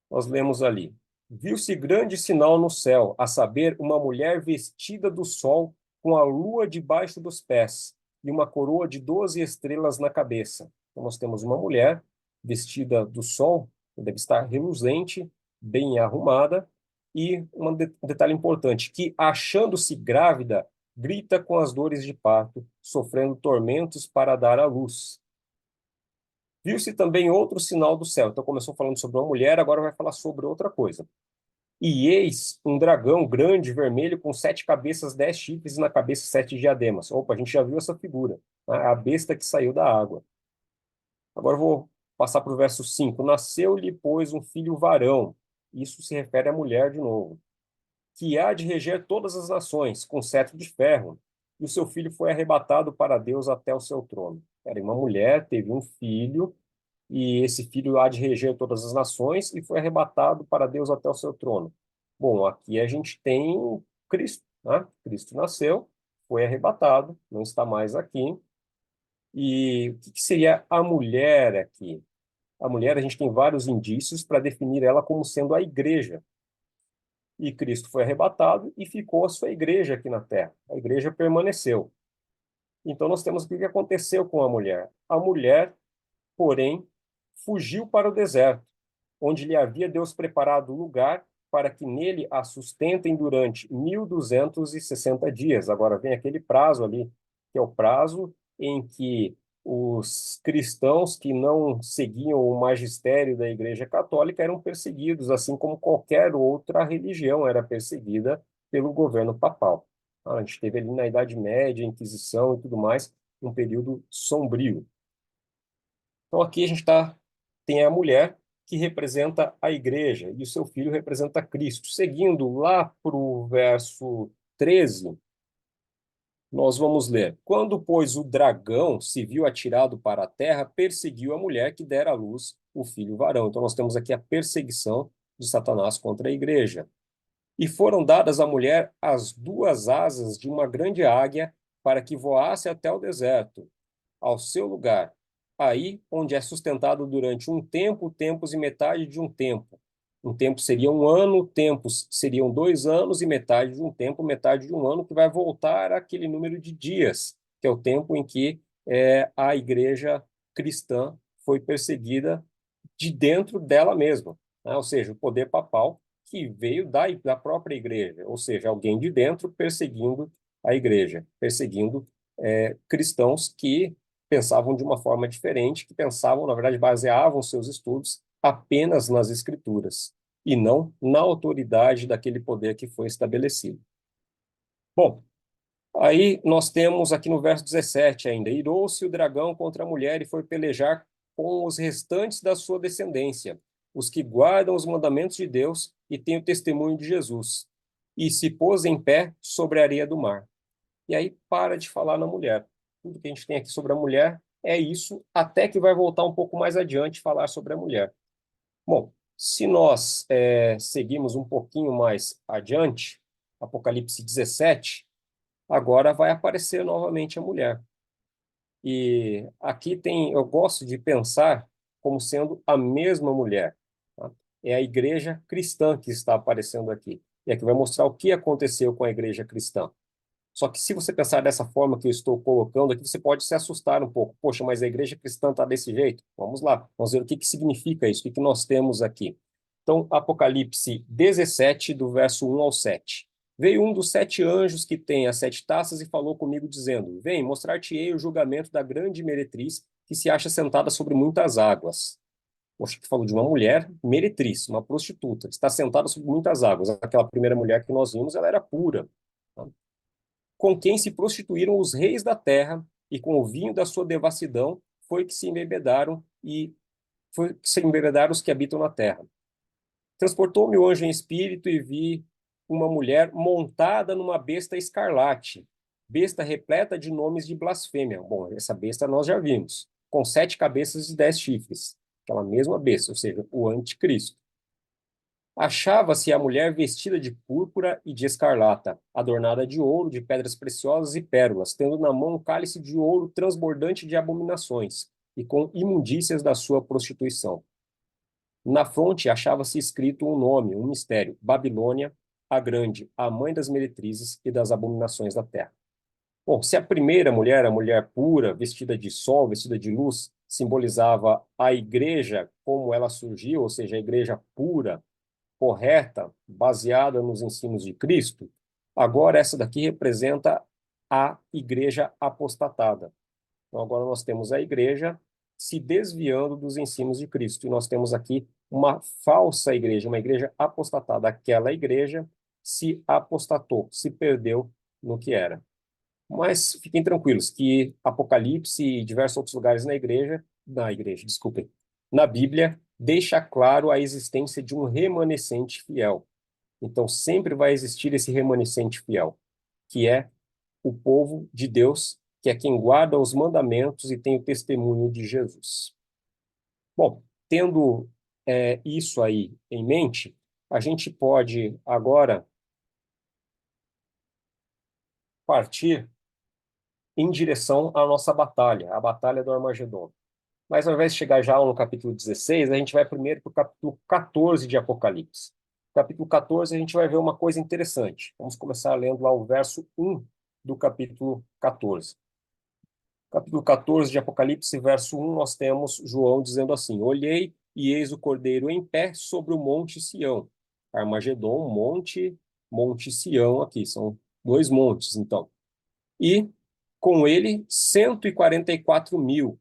Nós lemos ali: Viu-se grande sinal no céu, a saber, uma mulher vestida do sol, com a lua debaixo dos pés, e uma coroa de 12 estrelas na cabeça. Então, nós temos uma mulher vestida do sol, que deve estar reluzente, bem arrumada, e um detalhe importante, que, achando-se grávida, grita com as dores de parto, sofrendo tormentos para dar à luz. Viu-se também outro sinal do céu. Então começou falando sobre uma mulher, agora vai falar sobre outra coisa. E eis um dragão grande, vermelho, com 7 cabeças, 10 chifres, e na cabeça 7 diademas. Opa, a gente já viu essa figura, né? A besta que saiu da água. Agora eu vou passar para o verso 5. Nasceu-lhe, pois, um filho varão. Isso se refere à mulher de novo. Que há de reger todas as nações, com cetro de ferro. E o seu filho foi arrebatado para Deus até o seu trono. Era uma mulher, teve um filho, e esse filho há de reger todas as nações e foi arrebatado para Deus até o seu trono. Bom, aqui a gente tem Cristo, né? Cristo nasceu, foi arrebatado, não está mais aqui. E o que que seria a mulher aqui? A mulher, a gente tem vários indícios para definir ela como sendo a igreja. E Cristo foi arrebatado e ficou a sua igreja aqui na terra. A igreja permaneceu. Então, nós temos o que aconteceu com a mulher. A mulher, porém, fugiu para o deserto, onde lhe havia Deus preparado lugar para que nele a sustentem durante 1.260 dias. Agora vem aquele prazo ali, que é o prazo em que os cristãos que não seguiam o magistério da Igreja Católica eram perseguidos, assim como qualquer outra religião era perseguida pelo governo papal. A gente teve ali na Idade Média, Inquisição e tudo mais, um período sombrio. Então aqui a gente tem a mulher que representa a igreja e o seu filho representa Cristo. Seguindo lá para o verso 13, nós vamos ler: Quando, pois, o dragão se viu atirado para a terra, perseguiu a mulher que dera à luz o filho varão. Então nós temos aqui a perseguição de Satanás contra a igreja. E foram dadas à mulher as duas asas de uma grande águia para que voasse até o deserto, ao seu lugar, aí onde é sustentado durante um tempo, tempos e metade de um tempo. Um tempo seria um ano, tempos seriam 2 anos e metade de um tempo, metade de um ano, que vai voltar àquele número de dias, que é o tempo em que a igreja cristã foi perseguida de dentro dela mesma, né? Ou seja, o poder papal que veio da própria igreja, ou seja, alguém de dentro perseguindo a igreja, perseguindo cristãos que pensavam de uma forma diferente, que pensavam, na verdade, baseavam seus estudos apenas nas escrituras e não na autoridade daquele poder que foi estabelecido. Bom, aí nós temos aqui no verso 17 ainda: Irou-se o dragão contra a mulher e foi pelejar com os restantes da sua descendência, os que guardam os mandamentos de Deus e têm o testemunho de Jesus, e se pôs em pé sobre a areia do mar. E aí para de falar na mulher. Tudo que a gente tem aqui sobre a mulher é isso, até que vai voltar um pouco mais adiante falar sobre a mulher. Bom, se nós seguimos um pouquinho mais adiante, Apocalipse 17, agora vai aparecer novamente a mulher. E aqui eu gosto de pensar como sendo a mesma mulher. Tá? É a igreja cristã que está aparecendo aqui. E aqui vai mostrar o que aconteceu com a igreja cristã. Só que se você pensar dessa forma que eu estou colocando aqui, você pode se assustar um pouco. Poxa, mas a igreja cristã está desse jeito? Vamos lá, vamos ver o que significa isso, o que nós temos aqui. Então, Apocalipse 17, do verso 1 ao 7. Veio um dos 7 anjos que tem as 7 taças e falou comigo, dizendo: Vem, mostrar-te-ei o julgamento da grande meretriz que se acha sentada sobre muitas águas. Poxa, que falou de uma mulher meretriz, uma prostituta, que está sentada sobre muitas águas. Aquela primeira mulher que nós vimos, ela era pura, tá? Com quem se prostituíram os reis da terra, e com o vinho da sua devassidão foi que se embebedaram os que habitam na terra. Transportou-me o anjo em espírito e vi uma mulher montada numa besta escarlate, besta repleta de nomes de blasfêmia. Bom, essa besta nós já vimos, com 7 cabeças e 10 chifres, aquela mesma besta, ou seja, o anticristo. Achava-se a mulher vestida de púrpura e de escarlata, adornada de ouro, de pedras preciosas e pérolas, tendo na mão um cálice de ouro transbordante de abominações e com imundícias da sua prostituição. Na fronte achava-se escrito um nome, um mistério: Babilônia, a Grande, a mãe das meretrizes e das abominações da terra. Bom, se a primeira mulher, a mulher pura, vestida de sol, vestida de luz, simbolizava a igreja como ela surgiu, ou seja, a igreja pura, correta, baseada nos ensinos de Cristo, agora essa daqui representa a igreja apostatada. Então agora nós temos a igreja se desviando dos ensinos de Cristo. E nós temos aqui uma falsa igreja, uma igreja apostatada. Aquela igreja se apostatou, se perdeu no que era. Mas fiquem tranquilos que Apocalipse e diversos outros lugares desculpem, na Bíblia, deixa claro a existência de um remanescente fiel. Então sempre vai existir esse remanescente fiel, que é o povo de Deus, que é quem guarda os mandamentos e tem o testemunho de Jesus. Bom, tendo isso aí em mente, a gente pode agora partir em direção à nossa batalha, a batalha do Armagedon. Mas ao invés de chegar já no capítulo 16, a gente vai primeiro para o capítulo 14 de Apocalipse. No capítulo 14, a gente vai ver uma coisa interessante. Vamos começar lendo lá o verso 1 do capítulo 14. Capítulo 14 de Apocalipse, verso 1, nós temos João dizendo assim: Olhei e eis o Cordeiro em pé sobre o monte Sião. Armagedon, monte Sião aqui, são dois montes, então. E com ele 144 mil.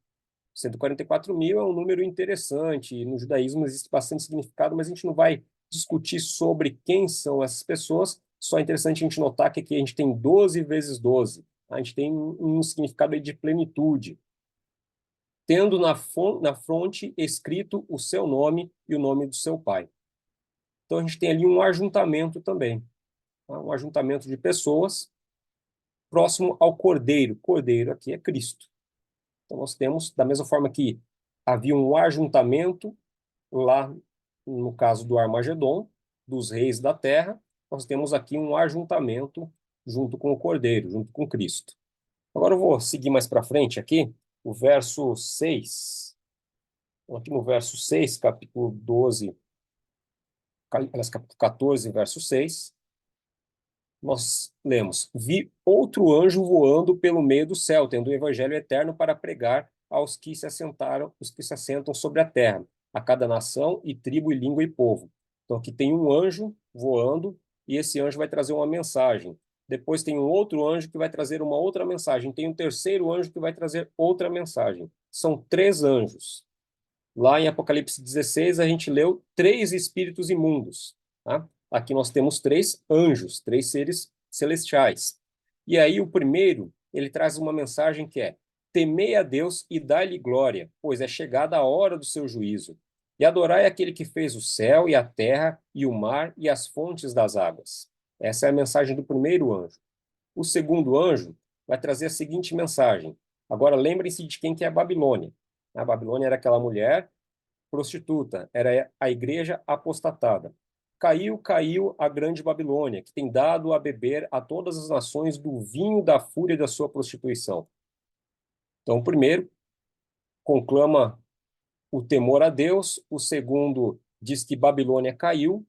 144 mil é um número interessante, e no judaísmo existe bastante significado, mas a gente não vai discutir sobre quem são essas pessoas, só é interessante a gente notar que aqui a gente tem 12 vezes 12, a gente tem um significado aí de plenitude, tendo na fronte escrito o seu nome e o nome do seu pai. Então a gente tem ali um ajuntamento também, tá? Um ajuntamento de pessoas próximo ao Cordeiro. Cordeiro aqui é Cristo. Então, nós temos, da mesma forma que havia um ajuntamento lá, no caso do Armagedon, dos reis da terra, nós temos aqui um ajuntamento junto com o Cordeiro, junto com Cristo. Agora eu vou seguir mais para frente aqui, o verso 6. Aqui no verso 6, capítulo 12, aliás, capítulo 14, verso 6, nós lemos: Vi outro anjo voando pelo meio do céu, tendo o evangelho eterno para pregar aos que se assentaram, os que se assentam sobre a terra, a cada nação e tribo e língua e povo. Então aqui tem um anjo voando e esse anjo vai trazer uma mensagem. Depois tem um outro anjo que vai trazer uma outra mensagem. Tem um terceiro anjo que vai trazer outra mensagem. São três anjos. Lá em Apocalipse 16, a gente leu três espíritos imundos. Tá? Aqui nós temos três anjos, três seres celestiais. E aí o primeiro, ele traz uma mensagem que é: temei a Deus e dai-lhe glória, pois é chegada a hora do seu juízo. E adorai aquele que fez o céu e a terra e o mar e as fontes das águas. Essa é a mensagem do primeiro anjo. O segundo anjo vai trazer a seguinte mensagem: agora lembrem-se de quem que é a Babilônia. A Babilônia era aquela mulher prostituta, era a igreja apostatada. Caiu a grande Babilônia, que tem dado a beber a todas as nações do vinho da fúria da sua prostituição. Então, o primeiro conclama o temor a Deus, o segundo diz que Babilônia caiu,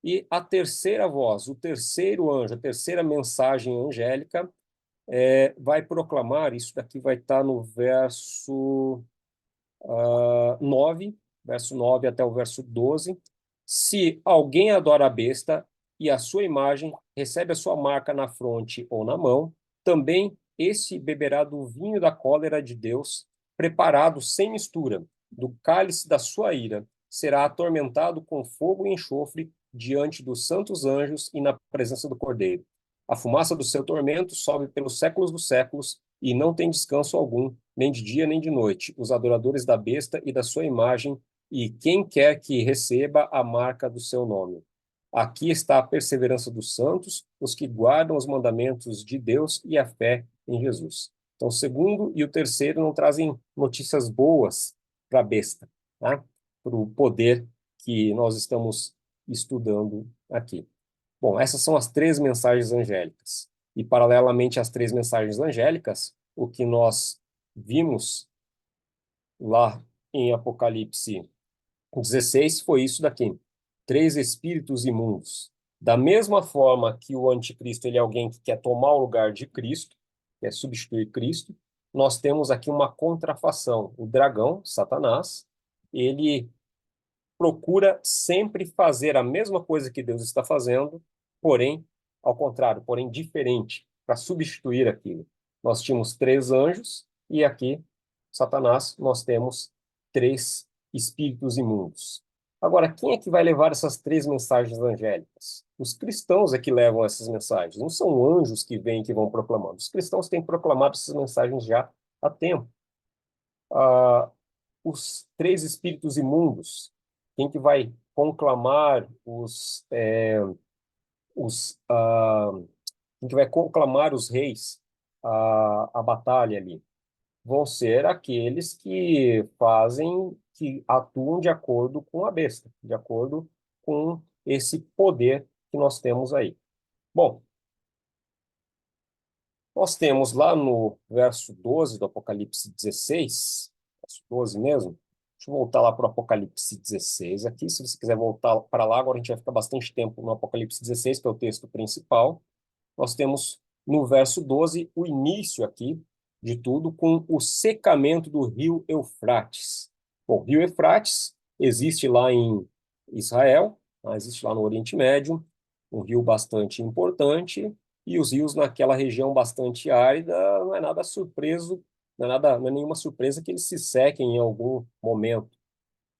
e a terceira voz, o terceiro anjo, a terceira mensagem angélica, vai proclamar, isso daqui vai estar no verso 9, verso 9 até o verso 12. Se alguém adora a besta e a sua imagem, recebe a sua marca na fronte ou na mão, também esse beberá do vinho da cólera de Deus, preparado sem mistura, do cálice da sua ira, será atormentado com fogo e enxofre diante dos santos anjos e na presença do Cordeiro. A fumaça do seu tormento sobe pelos séculos dos séculos e não tem descanso algum, nem de dia nem de noite, os adoradores da besta e da sua imagem, e quem quer que receba a marca do seu nome. Aqui está a perseverança dos santos, os que guardam os mandamentos de Deus e a fé em Jesus. Então, o segundo e o terceiro não trazem notícias boas para a besta, tá? Para o poder que nós estamos estudando aqui. Bom, essas são as três mensagens angélicas. E, paralelamente às três mensagens angélicas, o que nós vimos lá em Apocalipse 16 foi isso daqui: três espíritos imundos. Da mesma forma que o anticristo ele é alguém que quer tomar o lugar de Cristo, quer substituir Cristo, nós temos aqui uma contrafação. O dragão, Satanás, ele procura sempre fazer a mesma coisa que Deus está fazendo, porém, ao contrário, porém diferente, para substituir aquilo. Nós tínhamos três anjos e aqui, Satanás, nós temos três espíritos imundos. Agora, quem é que vai levar essas três mensagens angélicas? Os cristãos é que levam essas mensagens, não são anjos que vêm e que vão proclamando. Os cristãos têm proclamado essas mensagens já há tempo. Ah, os três espíritos imundos, quem que vai conclamar quem que vai conclamar os reis a batalha ali? Vão ser aqueles que fazem, que atuam de acordo com a besta, de acordo com esse poder que nós temos aí. Bom, Nós temos lá no verso 12 do Apocalipse 16, verso 12 mesmo. Deixa eu voltar lá para o Apocalipse 16 aqui. Se você quiser voltar para lá, agora a gente vai ficar bastante tempo no Apocalipse 16, que é o texto principal. Nós temos no verso 12 o início aqui de tudo com o secamento do rio Eufrates. Bom, o rio Eufrates existe lá em Israel, tá? Existe lá no Oriente Médio, um rio bastante importante, e os rios naquela região bastante árida, não é nada surpreso, não é nenhuma surpresa que eles se sequem em algum momento.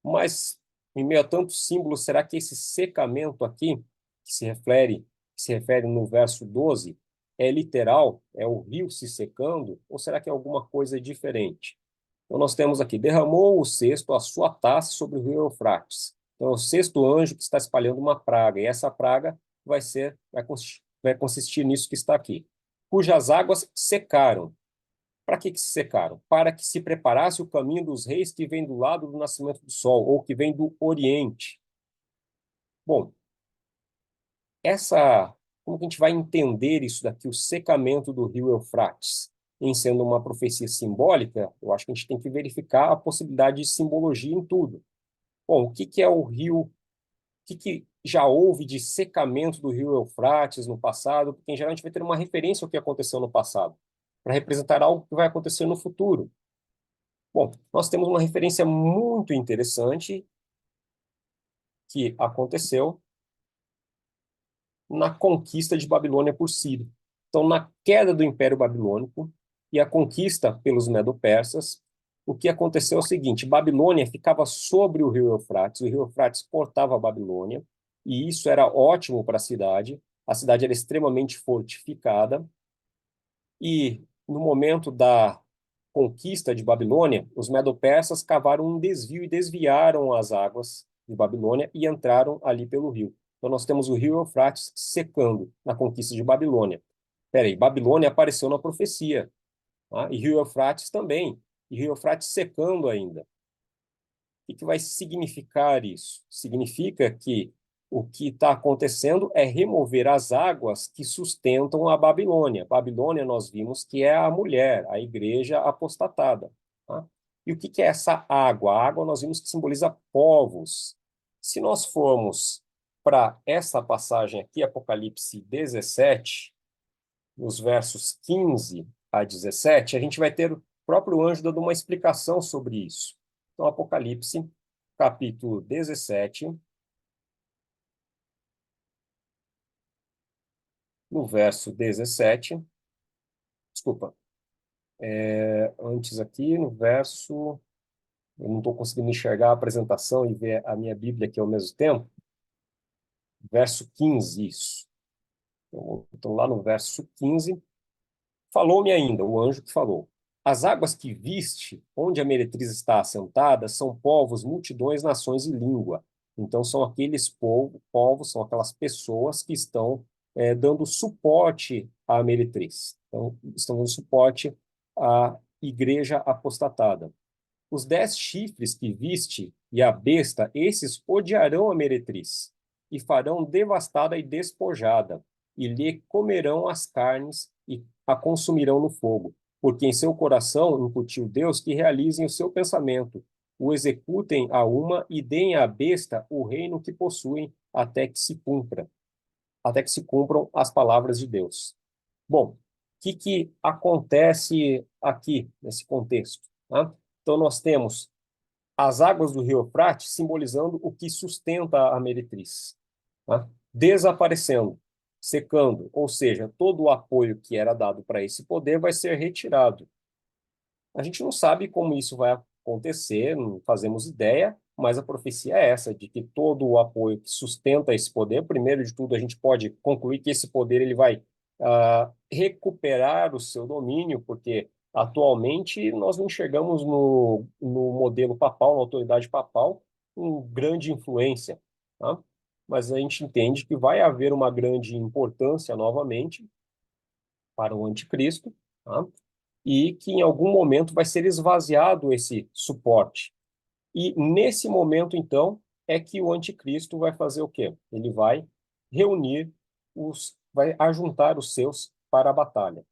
Mas, em meio a tantos símbolos, será que esse secamento aqui, que se refere no verso 12, é literal? É o rio se secando? Ou será que é alguma coisa diferente? Então, nós temos aqui, derramou o sexto a sua taça sobre o rio Eufrates. Então, é o sexto anjo que está espalhando uma praga, e essa praga vai consistir nisso que está aqui, cujas águas secaram. Para que se secaram? Para que se preparasse o caminho dos reis que vem do lado do nascimento do sol, ou que vem do Oriente. Bom, como que a gente vai entender isso daqui, o secamento do rio Eufrates? Em sendo uma profecia simbólica, eu acho que a gente tem que verificar a possibilidade de simbologia em tudo. Bom, o que que é o rio? O que já houve de secamento do rio Eufrates no passado? Porque, em geral, a gente vai ter uma referência ao que aconteceu no passado, para representar algo que vai acontecer no futuro. Bom, nós temos uma referência muito interessante que aconteceu na conquista de Babilônia por Ciro. Então, na queda do Império Babilônico e a conquista pelos Medo-Persas, o que aconteceu é o seguinte: Babilônia ficava sobre o rio Eufrates, o rio Eufrates cortava a Babilônia, e isso era ótimo para a cidade. A cidade era extremamente fortificada, e no momento da conquista de Babilônia, os Medo-Persas cavaram um desvio e desviaram as águas de Babilônia e entraram ali pelo rio. Então nós temos o rio Eufrates secando na conquista de Babilônia. Peraí, Babilônia apareceu na profecia, tá? E rio Eufrates também. E rio Eufrates secando ainda. O que vai significar isso? Significa que o que está acontecendo é remover as águas que sustentam a Babilônia. Babilônia, nós vimos que é a mulher, a igreja apostatada. Tá? E o que é essa água? A água nós vimos que simboliza povos. Se nós formos para essa passagem aqui, Apocalipse 17, nos versos 15 a 17, a gente vai ter o próprio anjo dando uma explicação sobre isso. Então, Apocalipse, capítulo 17, no verso 17, desculpa, antes aqui, no verso, eu não estou conseguindo enxergar a apresentação e ver a minha Bíblia aqui ao mesmo tempo, verso 15, isso. Então, lá no verso 15, falou-me ainda, o anjo que falou: as águas que viste, onde a meretriz está assentada, são povos, multidões, nações e língua. Então, são aqueles povos, são aquelas pessoas que estão dando suporte à meretriz. Então, estão dando suporte à igreja apostatada. Os 10 chifres que viste e a besta, esses odiarão a meretriz e farão devastada e despojada, e lhe comerão as carnes e a consumirão no fogo, porque em seu coração incutiu Deus que realizem o seu pensamento, o executem a uma e deem à besta o reino que possuem até que se cumpram as palavras de Deus. Bom, o que acontece aqui nesse contexto? Tá? Então nós temos as águas do rio Eufrates simbolizando o que sustenta a meretriz, tá? Desaparecendo, secando, ou seja, todo o apoio que era dado para esse poder vai ser retirado. A gente não sabe como isso vai acontecer, não fazemos ideia, mas a profecia é essa, de que todo o apoio que sustenta esse poder, primeiro de tudo, a gente pode concluir que esse poder ele vai recuperar o seu domínio, porque atualmente nós não enxergamos no modelo papal, na autoridade papal, uma grande influência, tá? Mas a gente entende que vai haver uma grande importância novamente para o anticristo, tá? E que em algum momento vai ser esvaziado esse suporte. E nesse momento, então, é que o anticristo vai fazer o quê? Ele vai reunir vai ajuntar os seus para a batalha.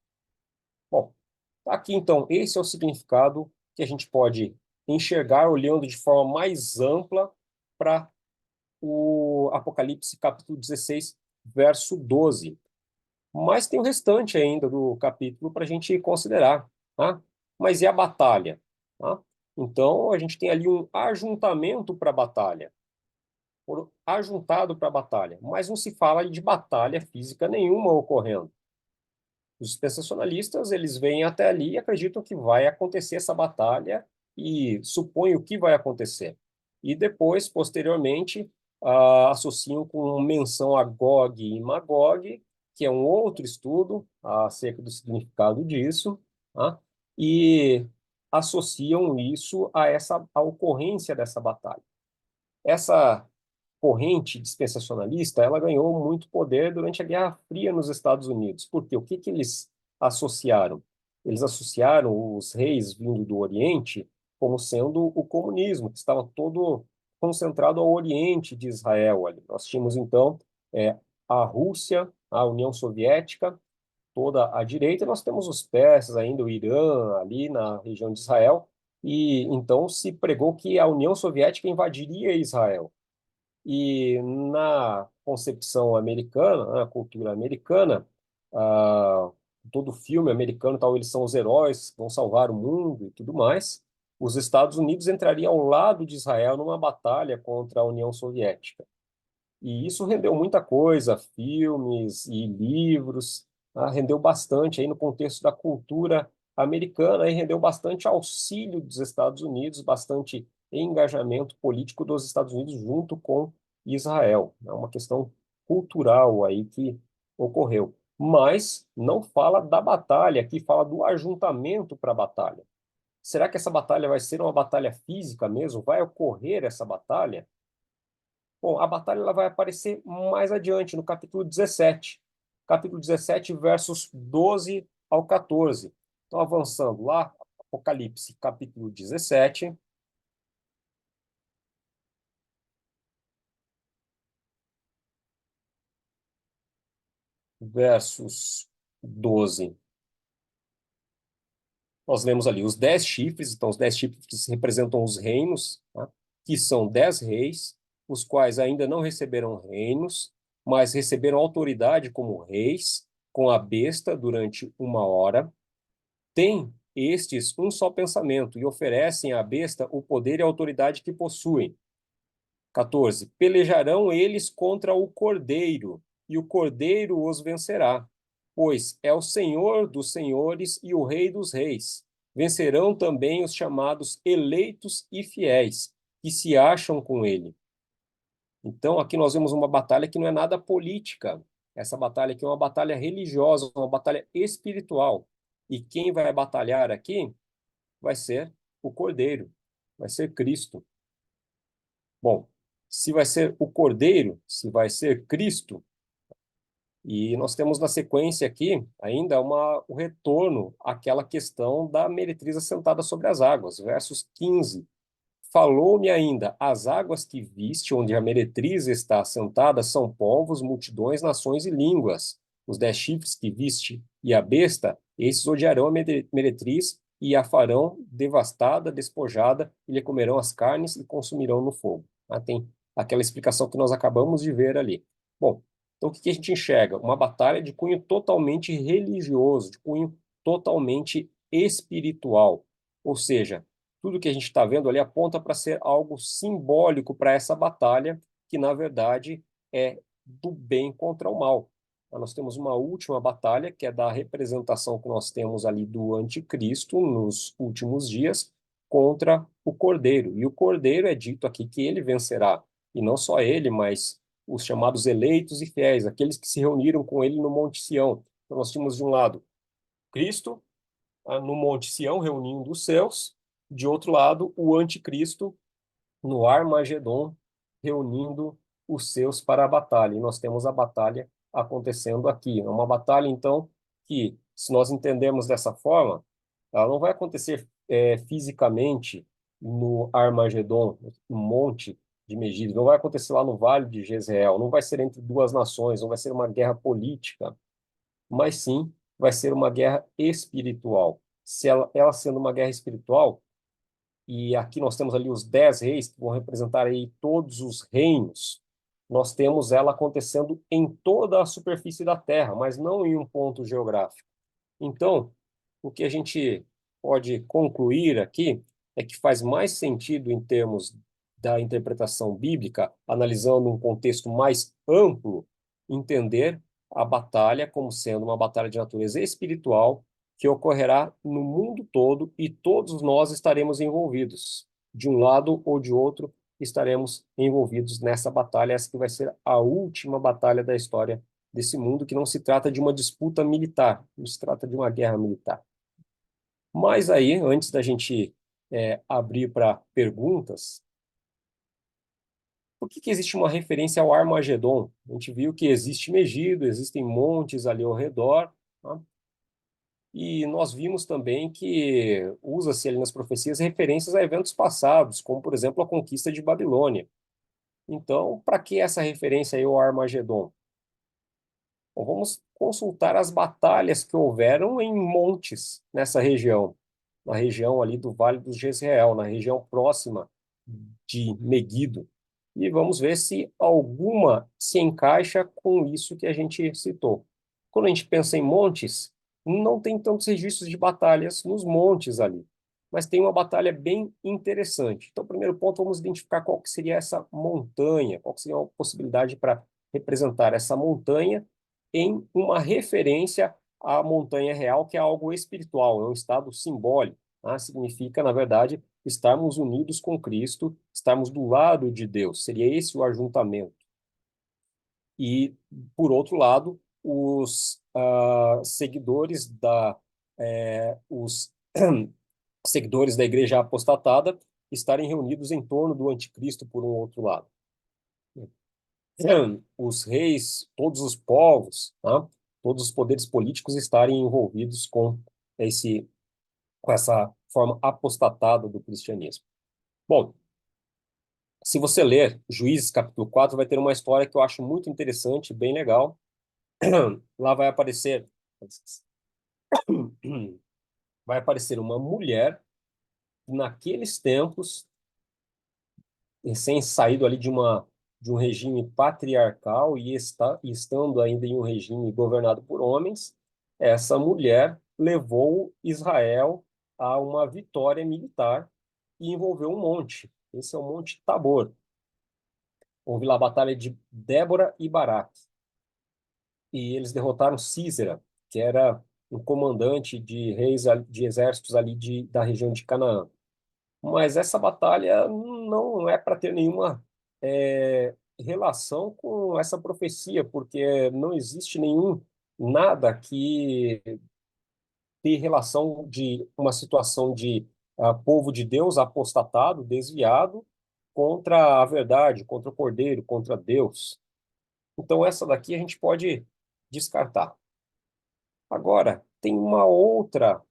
Aqui, então, esse é o significado que a gente pode enxergar olhando de forma mais ampla para o Apocalipse capítulo 16, verso 12. Mas tem o restante ainda do capítulo para a gente considerar, tá? Mas e a batalha? Tá? Então, a gente tem ali um ajuntamento para a batalha, ajuntado para a batalha, mas não se fala de batalha física nenhuma ocorrendo. Os dispensacionalistas, eles vêm até ali e acreditam que vai acontecer essa batalha e supõem o que vai acontecer. E depois, posteriormente, associam com menção a Gog e Magog, que é um outro estudo acerca do significado disso, tá? E associam isso a a ocorrência dessa batalha. Essa corrente dispensacionalista, ela ganhou muito poder durante a Guerra Fria nos Estados Unidos. Por quê? O que que eles associaram? Eles associaram os reis vindo do Oriente como sendo o comunismo, que estava todo concentrado ao Oriente de Israel ali. Nós tínhamos, então, a Rússia, a União Soviética, toda à direita, e nós temos os persas ainda, o Irã, ali na região de Israel, e então se pregou que a União Soviética invadiria Israel. E na concepção americana, na cultura americana, ah, todo filme americano, tal, eles são os heróis, vão salvar o mundo e tudo mais. Os Estados Unidos entrariam ao lado de Israel numa batalha contra a União Soviética. E isso rendeu muita coisa, filmes e livros, rendeu bastante aí no contexto da cultura americana e rendeu bastante auxílio dos Estados Unidos, bastante engajamento político dos Estados Unidos junto com Israel. É uma questão cultural aí que ocorreu. Mas não fala da batalha, aqui fala do ajuntamento para a batalha. Será que essa batalha vai ser uma batalha física mesmo? Vai ocorrer essa batalha? Bom, a batalha ela vai aparecer mais adiante, no capítulo 17. Capítulo 17, versos 12 ao 14. Então, avançando lá, Apocalipse, capítulo 17, versos 12. Nós lemos ali os 10 chifres, então os 10 chifres representam os reinos, tá? Que são 10 reis, os quais ainda não receberam reinos, mas receberam autoridade como reis, com a besta durante 1 hora. Têm estes um só pensamento e oferecem à besta o poder e a autoridade que possuem. 14. Pelejarão eles contra o Cordeiro, e o Cordeiro os vencerá, pois é o Senhor dos senhores e o Rei dos reis. Vencerão também os chamados eleitos e fiéis, que se acham com ele. Então, aqui nós vemos uma batalha que não é nada política. Essa batalha aqui é uma batalha religiosa, uma batalha espiritual. E quem vai batalhar aqui vai ser o Cordeiro, vai ser Cristo. Bom, se vai ser o Cordeiro, se vai ser Cristo, e nós temos na sequência aqui ainda o retorno àquela questão da meretriz assentada sobre as águas, versos 15. Falou-me ainda, as águas que viste, onde a meretriz está assentada, são povos, multidões, nações e línguas. Os 10 chifres que viste e a besta, esses odiarão a meretriz e a farão devastada, despojada, e lhe comerão as carnes e consumirão no fogo. Tem aquela explicação que nós acabamos de ver ali. Bom, então o que a gente enxerga? Uma batalha de cunho totalmente religioso, de cunho totalmente espiritual. Ou seja, tudo que a gente está vendo ali aponta para ser algo simbólico para essa batalha, que na verdade é do bem contra o mal. Nós temos uma última batalha, que é da representação que nós temos ali do anticristo nos últimos dias contra o Cordeiro. E o Cordeiro é dito aqui que ele vencerá. E não só ele, mas os chamados eleitos e fiéis, aqueles que se reuniram com ele no Monte Sião. Então nós tínhamos de um lado Cristo, no Monte Sião, reunindo os seus, de outro lado, o anticristo no Armagedon, reunindo os seus para a batalha. E nós temos a batalha acontecendo aqui. É uma batalha, então, que, se nós entendemos dessa forma, ela não vai acontecer fisicamente no Armagedon, no monte de Megido, não vai acontecer lá no Vale de Jezreel, não vai ser entre duas nações, não vai ser uma guerra política, mas sim vai ser uma guerra espiritual. se ela sendo uma guerra espiritual, e aqui nós temos ali os 10 reis, que vão representar aí todos os reinos, nós temos ela acontecendo em toda a superfície da Terra, mas não em um ponto geográfico. Então, o que a gente pode concluir aqui é que faz mais sentido em termos da interpretação bíblica, analisando um contexto mais amplo, entender a batalha como sendo uma batalha de natureza espiritual que ocorrerá no mundo todo e todos nós estaremos envolvidos. De um lado ou de outro, estaremos envolvidos nessa batalha, essa que vai ser a última batalha da história desse mundo, que não se trata de uma disputa militar, não se trata de uma guerra militar. Mas aí, antes da gente abrir para perguntas, por que existe uma referência ao Armagedon? A gente viu que existe Megido, existem montes ali ao redor, tá? E nós vimos também que usa-se ali nas profecias referências a eventos passados, como, por exemplo, a conquista de Babilônia. Então, para que essa referência aí ao Armagedon? Bom, vamos consultar as batalhas que houveram em montes nessa região, na região ali do Vale do Jezreel, na região próxima de Meguido, e vamos ver se alguma se encaixa com isso que a gente citou. Quando a gente pensa em montes, não tem tantos registros de batalhas nos montes ali, mas tem uma batalha bem interessante. Então, primeiro ponto, vamos identificar qual que seria essa montanha, qual que seria a possibilidade para representar essa montanha em uma referência à montanha real, que é algo espiritual, é um estado simbólico, tá? Significa, na verdade, estarmos unidos com Cristo, estarmos do lado de Deus. Seria esse o ajuntamento. E, por outro lado, os seguidores os seguidores da igreja apostatada estarem reunidos em torno do anticristo por um outro lado. Os reis, todos os povos, tá? Todos os poderes políticos estarem envolvidos esse, com essa forma apostatada do cristianismo. Bom, se você ler Juízes capítulo 4, vai ter uma história que eu acho muito interessante, bem legal. Lá vai aparecer uma mulher naqueles tempos, recém saído ali de um regime patriarcal e estando ainda em um regime governado por homens, essa mulher levou Israel a uma vitória militar e envolveu um monte. Esse é o Monte Tabor. Houve lá a batalha de Débora e Baraque. E eles derrotaram Sísera, que era um comandante de reis de exércitos ali da região de Canaã. Mas essa batalha não é para ter nenhuma relação com essa profecia, porque não existe nada que tenha relação de uma situação de povo de Deus apostatado, desviado, contra a verdade, contra o Cordeiro, contra Deus. Então, essa daqui a gente pode descartar. Agora, tem uma outra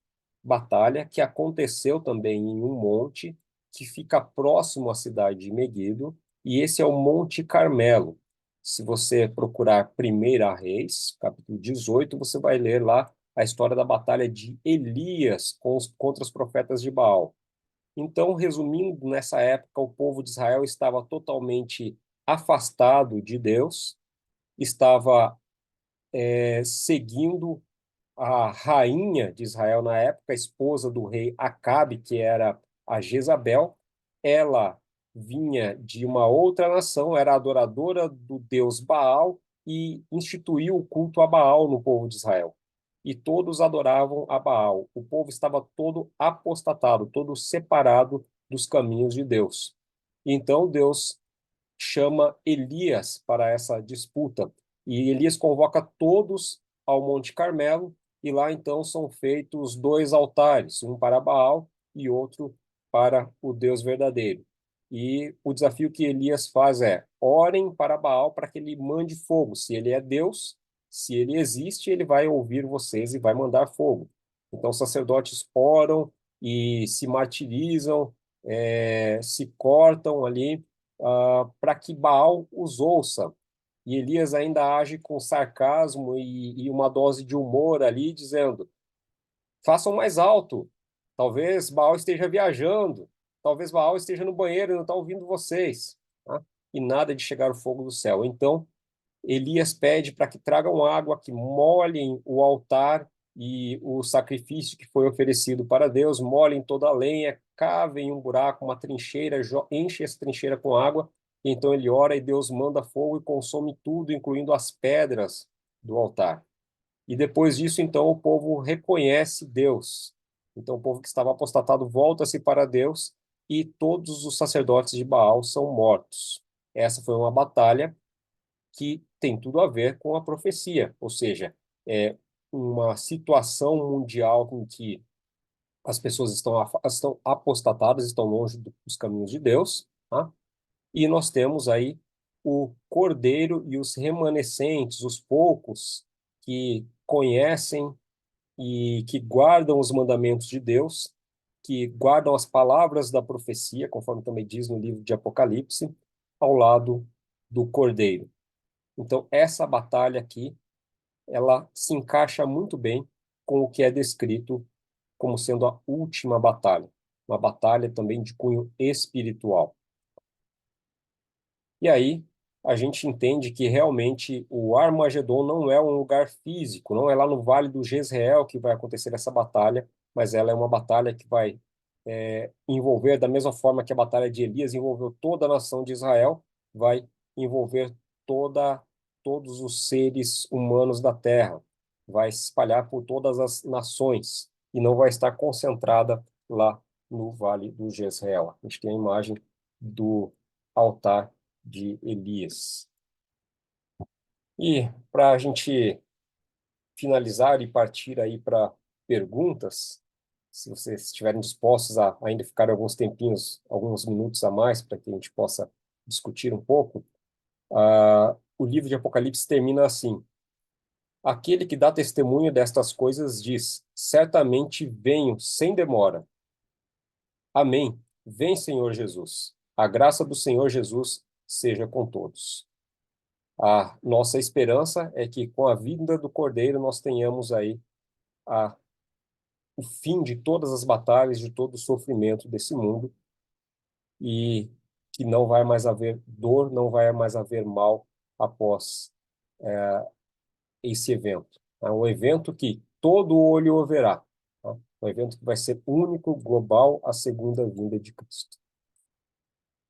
batalha que aconteceu também em um monte que fica próximo à cidade de Meguido, e esse é o Monte Carmelo. Se você procurar Primeira Reis, capítulo 18, você vai ler lá a história da batalha de Elias contra os profetas de Baal. Então, resumindo, nessa época, o povo de Israel estava totalmente afastado de Deus, estava seguindo a rainha de Israel na época, a esposa do rei Acabe, que era a Jezabel. Ela vinha de uma outra nação, era adoradora do deus Baal e instituiu o culto a Baal no povo de Israel. E todos adoravam a Baal. O povo estava todo apostatado, todo separado dos caminhos de Deus. Então Deus chama Elias para essa disputa. E Elias convoca todos ao Monte Carmelo, e lá então são feitos dois altares, um para Baal e outro para o Deus verdadeiro. E o desafio que Elias faz é: orem para Baal para que ele mande fogo. Se ele é Deus, se ele existe, ele vai ouvir vocês e vai mandar fogo. Então, os sacerdotes oram e se martirizam, se cortam ali para que Baal os ouça. E Elias ainda age com sarcasmo e uma dose de humor ali, dizendo: façam mais alto. Talvez Baal esteja viajando, talvez Baal esteja no banheiro e não está ouvindo vocês. Tá? E nada de chegar o fogo do céu. Então, Elias pede para que tragam água, que molhem o altar e o sacrifício que foi oferecido para Deus, molhem toda a lenha, cavem um buraco, uma trincheira, enche essa trincheira com água, e então ele ora e Deus manda fogo e consome tudo, incluindo as pedras do altar. E depois disso, então, o povo reconhece Deus. Então, o povo que estava apostatado volta-se para Deus e todos os sacerdotes de Baal são mortos. Essa foi uma batalha que tem tudo a ver com a profecia, ou seja, é uma situação mundial em que as pessoas estão apostatadas, estão longe dos caminhos de Deus, tá? E nós temos aí o cordeiro e os remanescentes, os poucos que conhecem e que guardam os mandamentos de Deus, que guardam as palavras da profecia, conforme também diz no livro de Apocalipse, ao lado do cordeiro. Então, essa batalha aqui, ela se encaixa muito bem com o que é descrito como sendo a última batalha, uma batalha também de cunho espiritual. E aí, a gente entende que realmente o Armagedon não é um lugar físico, não é lá no Vale do Jezreel que vai acontecer essa batalha, mas ela é uma batalha que vai envolver, da mesma forma que a batalha de Elias envolveu toda a nação de Israel, vai envolver toda, todos os seres humanos da terra, vai se espalhar por todas as nações e não vai estar concentrada lá no Vale do Jezreel. A gente tem a imagem do altar de Elias. E para a gente finalizar e partir aí para perguntas, se vocês estiverem dispostos a ainda ficar alguns tempinhos, alguns minutos a mais, para que a gente possa discutir um pouco, o livro de Apocalipse termina assim: aquele que dá testemunho destas coisas diz: certamente venho sem demora. Amém. Vem, Senhor Jesus. A graça do Senhor Jesus seja com todos. A nossa esperança é que com a vinda do Cordeiro nós tenhamos aí o fim de todas as batalhas, de todo o sofrimento desse mundo e que não vai mais haver dor, não vai mais haver mal após esse evento. É um evento que todo olho o verá. Tá? Um evento que vai ser único, global, a segunda vinda de Cristo.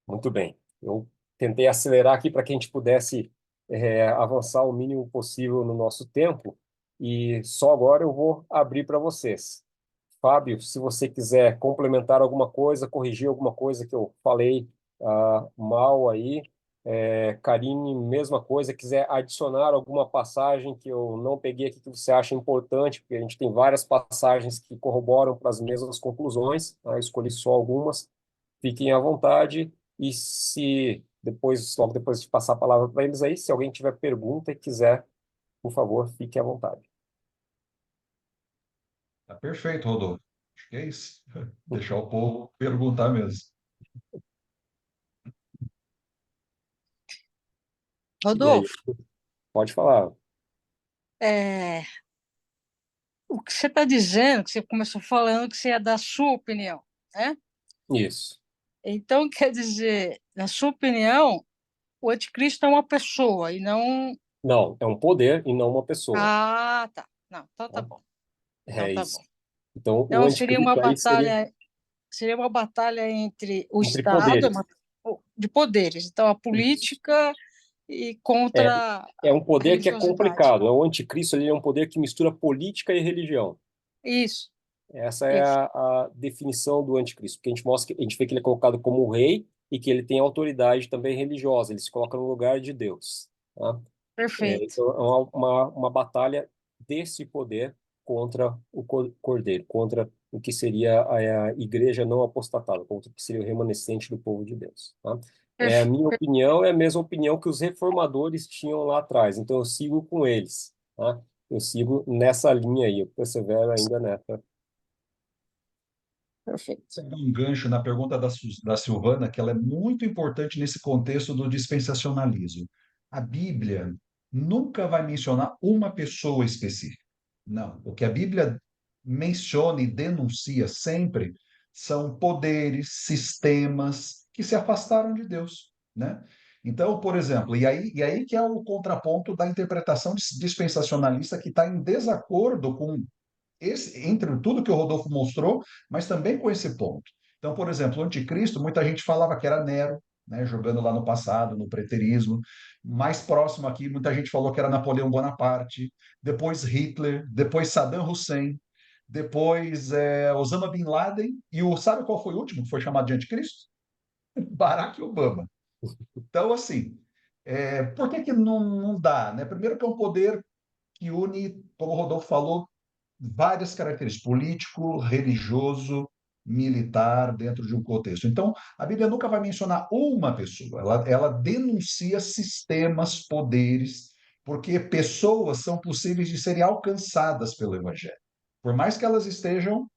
Muito bem. Eu tentei acelerar aqui para que a gente pudesse avançar o mínimo possível no nosso tempo e só agora eu vou abrir para vocês. Fábio, se você quiser complementar alguma coisa, corrigir alguma coisa que eu falei mal aí, Karine, mesma coisa, quiser adicionar alguma passagem que eu não peguei aqui que você acha importante, porque a gente tem várias passagens que corroboram para as mesmas conclusões, tá? Eu escolhi só algumas, fiquem à vontade, e se depois, logo depois de passar a palavra para eles aí, se alguém tiver pergunta e quiser, por favor, fique à vontade. Tá perfeito, Rodolfo. Acho que é isso. Deixar o povo perguntar mesmo. E aí, Rodolfo, pode falar. é, o que você está dizendo, que você começou falando que você ia dar a sua opinião, né? Isso. Então, quer dizer, na sua opinião, o anticristo é uma pessoa e não. Não, é um poder e não uma pessoa. Ah, tá. Não, então tá Tá? bom. Então É tá isso. bom. Então, o Então anticristo aí seria uma batalha entre o entre Estado, poderes. de poderes. Então, a Isso. política e É, contra é um a poder que é religiosidade. complicado. O anticristo ele é um poder que mistura política e religião. Isso, Essa é isso. a definição do anticristo, porque a gente mostra a gente vê que ele é colocado como rei e que ele tem autoridade também religiosa. Ele se coloca no lugar de Deus. Tá? Perfeito. Então, é uma batalha desse poder contra o cordeiro, contra o que seria a igreja não apostatada, contra o que seria o remanescente do povo de Deus. Tá? A Perfe- minha opinião é a mesma opinião que os reformadores tinham lá atrás, então eu sigo com eles. Tá? Eu sigo nessa linha aí, eu persevero ainda nessa. Perfeito. Pegar um gancho na pergunta da Silvana, que ela é muito importante nesse contexto do dispensacionalismo. A Bíblia nunca vai mencionar uma pessoa específica. Não. O que a Bíblia menciona e denuncia sempre são poderes, sistemas que se afastaram de Deus, né? Então, por exemplo, e aí que é o contraponto da interpretação dispensacionalista que está em desacordo com entre tudo que o Rodolfo mostrou, mas também com esse ponto. Então, por exemplo, o anticristo, muita gente falava que era Nero, né, jogando lá no passado, no preterismo. Mais próximo aqui, muita gente falou que era Napoleão Bonaparte, depois Hitler, depois Saddam Hussein, depois Osama Bin Laden, e sabe qual foi o último que foi chamado de anticristo? Barack Obama. Então, assim, por que não dá? Né? Primeiro que é um poder que une, como o Rodolfo falou, várias características, político, religioso, militar, dentro de um contexto. Então, a Bíblia nunca vai mencionar uma pessoa, ela denuncia sistemas, poderes, porque pessoas são possíveis de serem alcançadas pelo Evangelho, por mais que elas estejam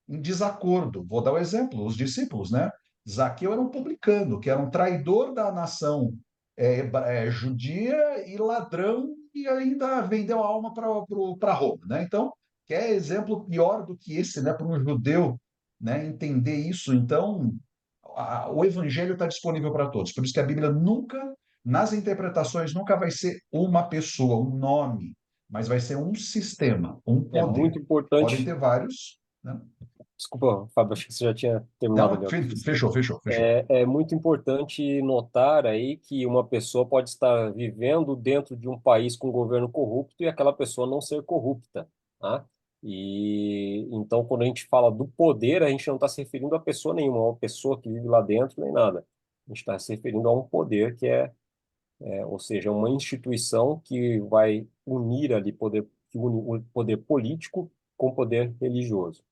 em desacordo. Vou dar um exemplo: os discípulos, né? Zaqueu era um publicano, que era um traidor da nação judia e ladrão, e ainda vendeu a alma para Roma, né? Então, quer exemplo pior do que esse, né? Para um judeu, né? Entender isso. Então, o evangelho está disponível para todos. Por isso que a Bíblia nunca, nas interpretações, nunca vai ser uma pessoa, um nome, mas vai ser um sistema, um É muito poder. Podem importante. ter vários, né? Desculpa, Fábio, acho que você já tinha terminado Não, ali. fechou. É muito importante notar aí que uma pessoa pode estar vivendo dentro de um país com governo corrupto e aquela pessoa não ser corrupta, tá? E então, quando a gente fala do poder, a gente não está se referindo a pessoa nenhuma, a uma pessoa que vive lá dentro, nem nada. A gente está se referindo a um poder que ou seja, uma instituição que vai unir ali poder, que une o poder político com o poder religioso.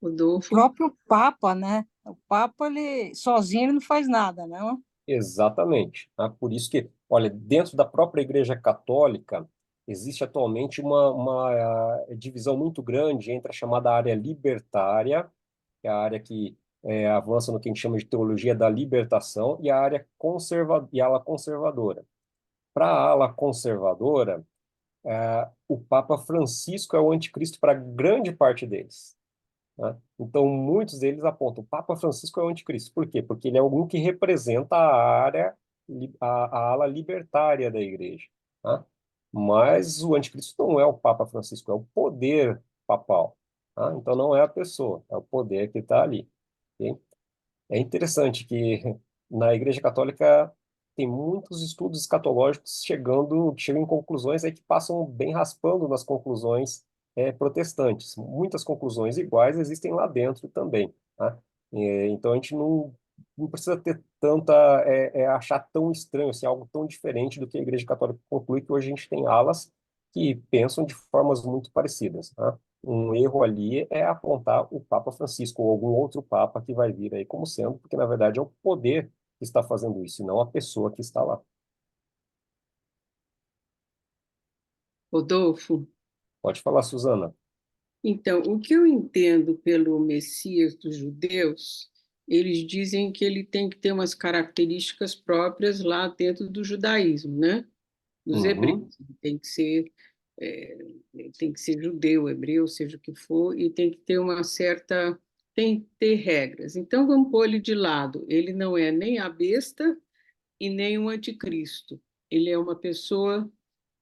O Rodolfo. próprio Papa, né? O Papa, ele sozinho ele não faz nada, não? Exatamente, tá? Por isso que, olha, dentro da própria Igreja Católica, existe atualmente uma divisão muito grande entre a chamada área libertária, que é a área que avança no que a gente chama de teologia da libertação, e a área e a ala conservadora. Para a ala conservadora, o Papa Francisco é o anticristo para grande parte deles, né? Então, muitos deles apontam, o Papa Francisco é o anticristo. Por quê? Porque ele é algum que representa a área, a ala libertária da igreja, tá? Mas o anticristo não é o Papa Francisco, é o poder papal, tá? Então, não é a pessoa, é o poder que está ali, ok? É interessante que na Igreja Católica tem muitos estudos escatológicos que chegam em conclusões aí que passam bem raspando nas conclusões protestantes. Muitas conclusões iguais existem lá dentro também, tá? Então a gente não precisa ter achar tão estranho, assim, algo tão diferente do que a Igreja Católica conclui, que hoje a gente tem alas que pensam de formas muito parecidas, tá? Um erro ali é apontar o Papa Francisco ou algum outro Papa que vai vir aí como sendo, porque na verdade é o poder que está fazendo isso, e não a pessoa que está lá. Rodolfo, Pode falar, Suzana. então, o que eu entendo pelo Messias dos judeus, eles dizem que ele tem que ter umas características próprias lá dentro do judaísmo, né? Dos Uhum. hebreus. É, tem que ser judeu, hebreu, seja o que for, e tem que ter tem que ter regras. Então, vamos pôr ele de lado. Ele não é nem a besta e nem o anticristo. Ele é uma pessoa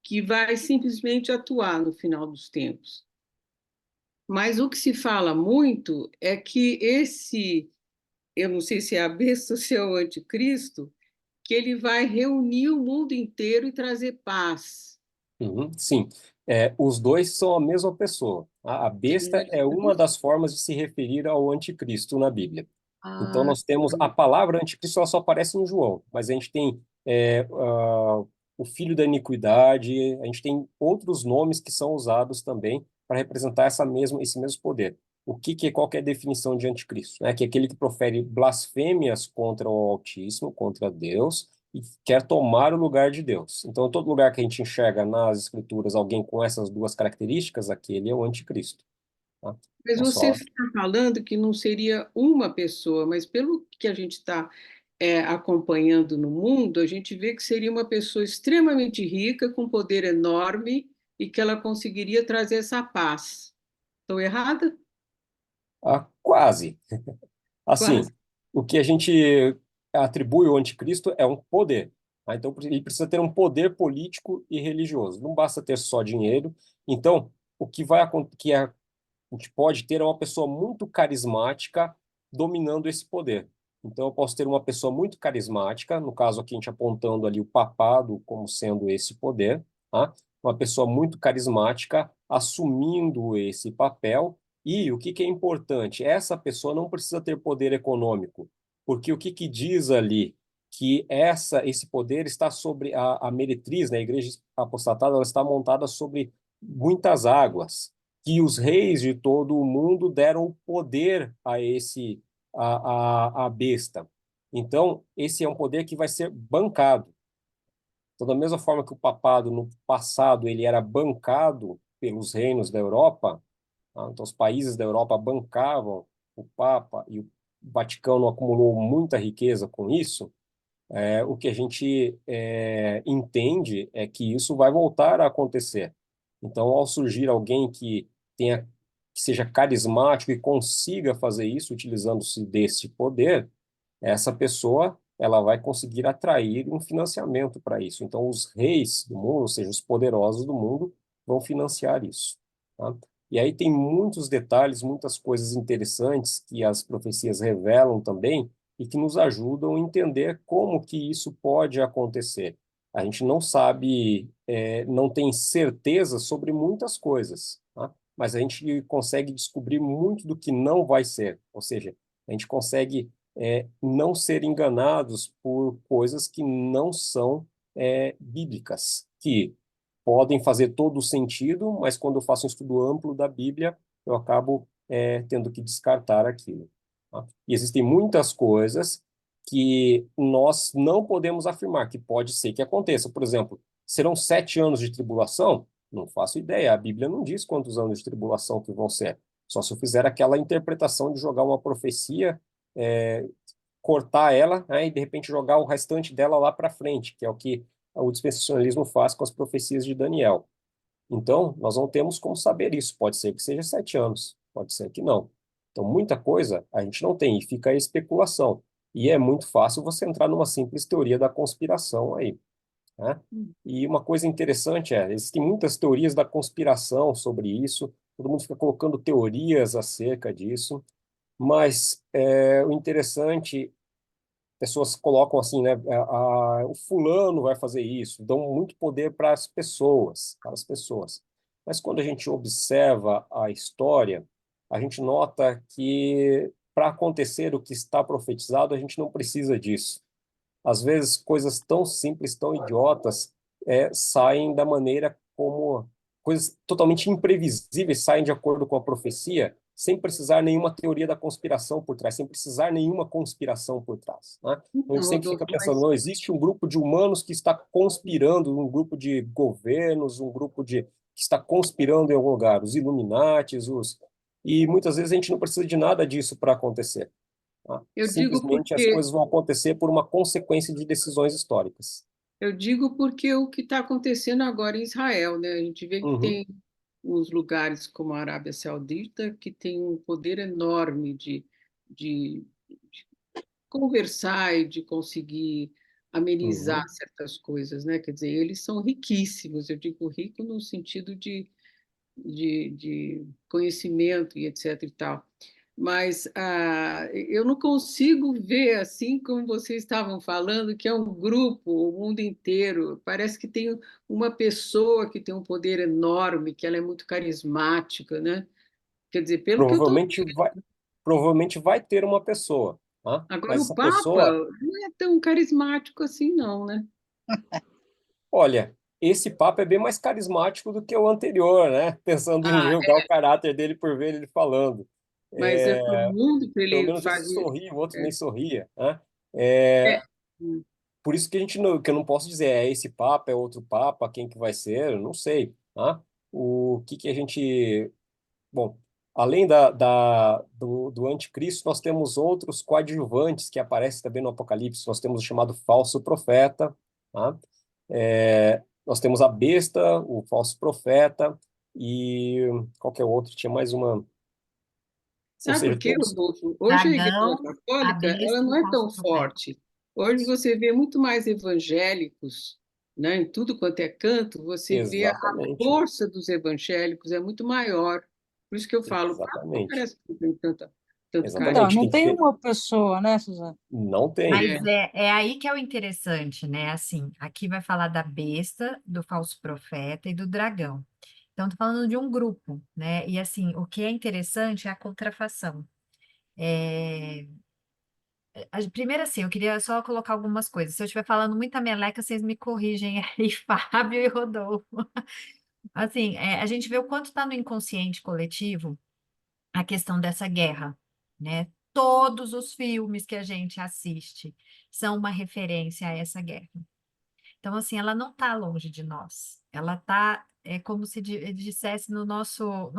que vai simplesmente atuar no final dos tempos. Mas o que se fala muito é que eu não sei se é a besta ou se é o anticristo, que ele vai reunir o mundo inteiro e trazer paz. Uhum, sim, os dois são a mesma pessoa. A besta é uma das formas de se referir ao anticristo na Bíblia. Então, Ah, nós temos a palavra anticristo, ela só aparece em João, mas a gente tem o filho da iniquidade, a gente tem outros nomes que são usados também para representar esse mesmo poder. Qual que é a definição de anticristo? Que é aquele que profere blasfêmias contra o Altíssimo, contra Deus, e quer tomar o lugar de Deus. Então, todo lugar que a gente enxerga nas Escrituras alguém com essas duas características, aquele é o anticristo, tá? mas É você só. está falando que não seria uma pessoa, mas pelo que a gente está acompanhando no mundo, a gente vê que seria uma pessoa extremamente rica, com poder enorme e que ela conseguiria trazer essa paz. Estou errada? Quase. Assim, Quase. o que a gente atribui ao anticristo é um poder. Tá? Então, ele precisa ter um poder político e religioso. Não basta ter só dinheiro. Então, o que vai que a gente pode ter é uma pessoa muito carismática dominando esse poder. Então, eu posso ter uma pessoa muito carismática, no caso aqui a gente apontando ali o papado como sendo esse poder, tá? Uma pessoa muito carismática assumindo esse papel. E o que que é importante? Essa pessoa não precisa ter poder econômico, porque o que que diz ali? Que esse poder está sobre a meretriz, né? A igreja apostatada, ela está montada sobre muitas águas, que os reis de todo o mundo deram o poder a besta. Então, esse é um poder que vai ser bancado. Então, da mesma forma que o papado no passado ele era bancado pelos reinos da Europa, tá? Então os países da Europa bancavam o Papa e o Vaticano acumulou muita riqueza com isso. O que a gente entende é que isso vai voltar a acontecer. Então, ao surgir alguém que seja carismático e consiga fazer isso utilizando-se desse poder, essa pessoa ela vai conseguir atrair um financiamento para isso. Então, os reis do mundo, ou seja, os poderosos do mundo, vão financiar isso. Tá? E aí tem muitos detalhes, muitas coisas interessantes que as profecias revelam também e que nos ajudam a entender como que isso pode acontecer. A gente não sabe, não tem certeza sobre muitas coisas, tá? Mas a gente consegue descobrir muito do que não vai ser. Ou seja, a gente consegue não ser enganados por coisas que não são bíblicas, que podem fazer todo o sentido, mas quando eu faço um estudo amplo da Bíblia, eu acabo tendo que descartar aquilo. Tá? E existem muitas coisas que nós não podemos afirmar, que pode ser que aconteça. Por exemplo, serão 7 anos de tribulação? Não faço ideia. A Bíblia não diz quantos anos de tribulação que vão ser. Só se eu fizer aquela interpretação de jogar uma profecia, é, cortar ela, né, e de repente jogar o restante dela lá para frente, que é o que o dispensacionalismo faz com as profecias de Daniel. Então, nós não temos como saber isso. Pode ser que seja 7 anos, pode ser que não. Então, muita coisa a gente não tem e fica a especulação. E é muito fácil você entrar numa simples teoria da conspiração aí, né? E uma coisa interessante existem muitas teorias da conspiração sobre isso, todo mundo fica colocando teorias acerca disso, mas o interessante, pessoas colocam assim, né? O fulano vai fazer isso, dão muito poder para as pessoas, para as pessoas. Mas quando a gente observa a história, a gente nota que para acontecer o que está profetizado, a gente não precisa disso. Às vezes, coisas tão simples, tão idiotas, saem da maneira como coisas totalmente imprevisíveis saem de acordo com a profecia, sem precisar nenhuma teoria da conspiração por trás, sem precisar nenhuma conspiração por trás, né? Então, a gente Então, sempre fica Rodolfo, pensando, mas não existe um grupo de humanos que está conspirando, um grupo de governos, um grupo que está conspirando em algum lugar, os Illuminates, e muitas vezes a gente não precisa de nada disso para acontecer. Tá? eu digo Simplesmente as porque coisas vão acontecer por uma consequência de decisões históricas. eu digo porque o que está acontecendo agora em Israel, né? A gente vê que Uhum, tem uns lugares como a Arábia Saudita que tem um poder enorme de conversar e de conseguir amenizar uhum. certas coisas, né? Quer dizer, eles são riquíssimos. Eu digo rico no sentido de conhecimento e etc e tal. Mas eu não consigo ver, assim como vocês estavam falando, que é um grupo, o mundo inteiro. Parece que tem uma pessoa que tem um poder enorme, que ela é muito carismática, né? Quer dizer, pelo que eu estou. Provavelmente vai ter uma pessoa, tá? Agora, Mas o essa Papa pessoa, não é tão carismático assim, não, né? olha, esse Papa é bem mais carismático do que o anterior, né? Pensando em Ah, julgar o caráter dele por ver ele falando. mas é para o mundo para Pelo ele menos esse fazer. sorria, o outro É, nem sorria, né? é, Por isso que a gente não, que eu não posso dizer é esse Papa, é outro Papa, quem que vai ser, eu não sei, tá? O que que a gente Bom, além do anticristo, nós temos outros coadjuvantes que aparecem também no Apocalipse. Nós temos o chamado falso profeta, tá? Nós temos a besta, o falso profeta e qual que é o outro? Tinha mais uma. Ou Sabe seja, por quê, todos. Rodolfo? Hoje a Igreja Dragão, a Católica, ela besta e não o é falso tão profeta. forte. Hoje você vê muito mais evangélicos, né? Em tudo quanto é canto, você vê a Exatamente. força dos evangélicos é muito maior. Por isso que eu falo, o Papa não Exatamente. parece que tem tanto Então, carisma. Exatamente. não Tem que tem ter. uma pessoa, né, Suzana? Não tem. Mas É, é aí que é o interessante, né? Assim, aqui vai falar da besta, do falso profeta e do dragão. Então, tô falando de um grupo, né? E assim, o que é interessante é a contrafação. É, primeiro, assim, eu queria só colocar algumas coisas. Se eu estiver falando muita meleca, vocês me corrigem aí, Fábio e Rodolfo. Assim, a gente vê o quanto está no inconsciente coletivo a questão dessa guerra, né? Todos os filmes que a gente assiste são uma referência a essa guerra. Então, assim, ela não está longe de nós. Ela está, é como se dissesse no nosso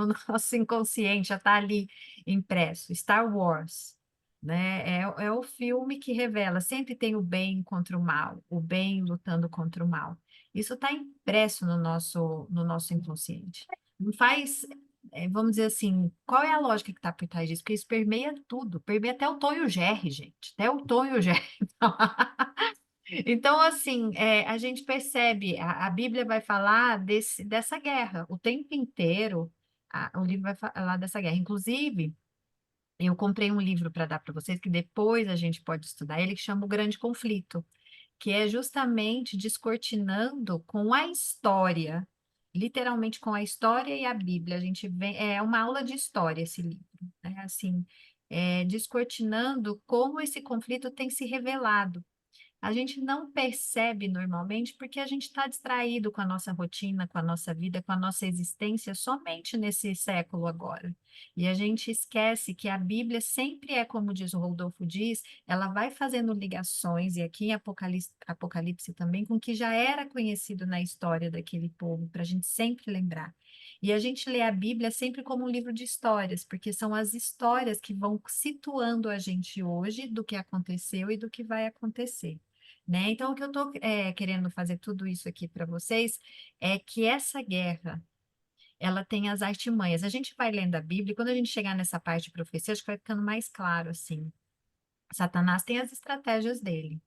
inconsciente, já está ali impresso. Star Wars, né? É o filme que revela, sempre tem o bem contra o mal, o bem lutando contra o mal. Isso está impresso no nosso inconsciente. Não faz, vamos dizer assim, qual é a lógica que está por trás disso? Porque isso permeia tudo, permeia até o Tom e o Jerry, gente, até o Tom e o Jerry. Então, assim, a gente percebe, a Bíblia vai falar dessa guerra o tempo inteiro. O livro vai falar dessa guerra. Inclusive, eu comprei um livro para dar para vocês, que depois a gente pode estudar ele, que chama O Grande Conflito, que é justamente descortinando com a história, literalmente com a história e a Bíblia. A gente vê, é uma aula de história esse livro, né? Assim, descortinando como esse conflito tem se revelado. A gente não percebe normalmente porque a gente está distraído com a nossa rotina, com a nossa vida, com a nossa existência somente nesse século agora. E a gente esquece que a Bíblia sempre é, como diz o Rodolfo diz, ela vai fazendo ligações, e aqui em Apocalipse também, com o que já era conhecido na história daquele povo, para a gente sempre lembrar. E a gente lê a Bíblia sempre como um livro de histórias, porque são as histórias que vão situando a gente hoje do que aconteceu e do que vai acontecer, né? Então, o que eu estou querendo fazer tudo isso aqui para vocês é que essa guerra, ela tem as artimanhas. A gente vai lendo a Bíblia, e quando a gente chegar nessa parte de profecia, acho que vai ficando mais claro, assim. Satanás tem as estratégias dele,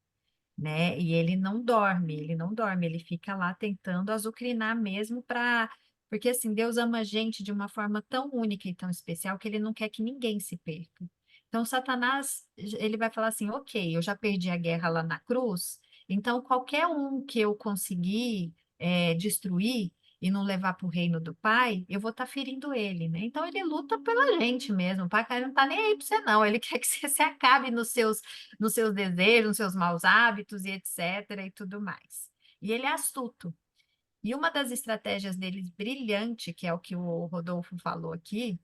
né? E ele não dorme, ele fica lá tentando azucrinar mesmo para. Porque assim, Deus ama a gente de uma forma tão única e tão especial que ele não quer que ninguém se perca. Então, Satanás, ele vai falar assim: ok, eu já perdi a guerra lá na cruz, então qualquer um que eu conseguir destruir e não levar para o reino do Pai, eu vou estar ferindo ele, né? Então, ele luta pela gente mesmo. O Pai não está nem aí para você, não. Ele quer que você se acabe nos seus desejos, nos seus maus hábitos e etc. e tudo mais. E ele é astuto. E uma das estratégias deles brilhante, que é o que o Rodolfo falou aqui,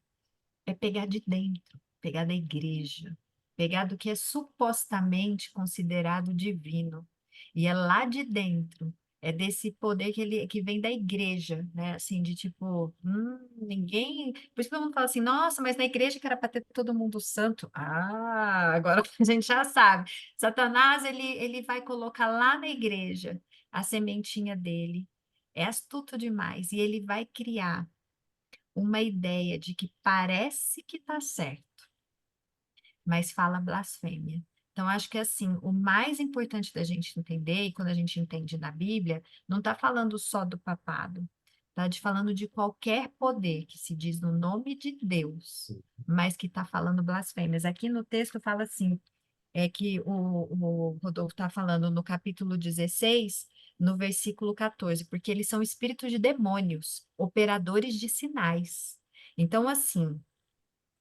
é pegar de dentro, pegar da igreja, pegar do que é supostamente considerado divino. E é lá de dentro, é desse poder que vem da igreja, né? Assim, de tipo, ninguém. Por isso que todo mundo fala assim, nossa, mas na igreja que era para ter todo mundo santo. Ah, agora a gente já sabe. Satanás, ele vai colocar lá na igreja a sementinha dele. É astuto demais. E ele vai criar uma ideia de que parece que está certo, mas fala blasfêmia. Então, acho que assim, o mais importante da gente entender, e quando a gente entende na Bíblia, não está falando só do papado, está falando de qualquer poder que se diz no nome de Deus, mas que está falando blasfêmias. Aqui no texto fala assim, que o Rodolfo está falando no capítulo 16, no versículo 14, porque eles são espíritos de demônios, operadores de sinais. Então, assim,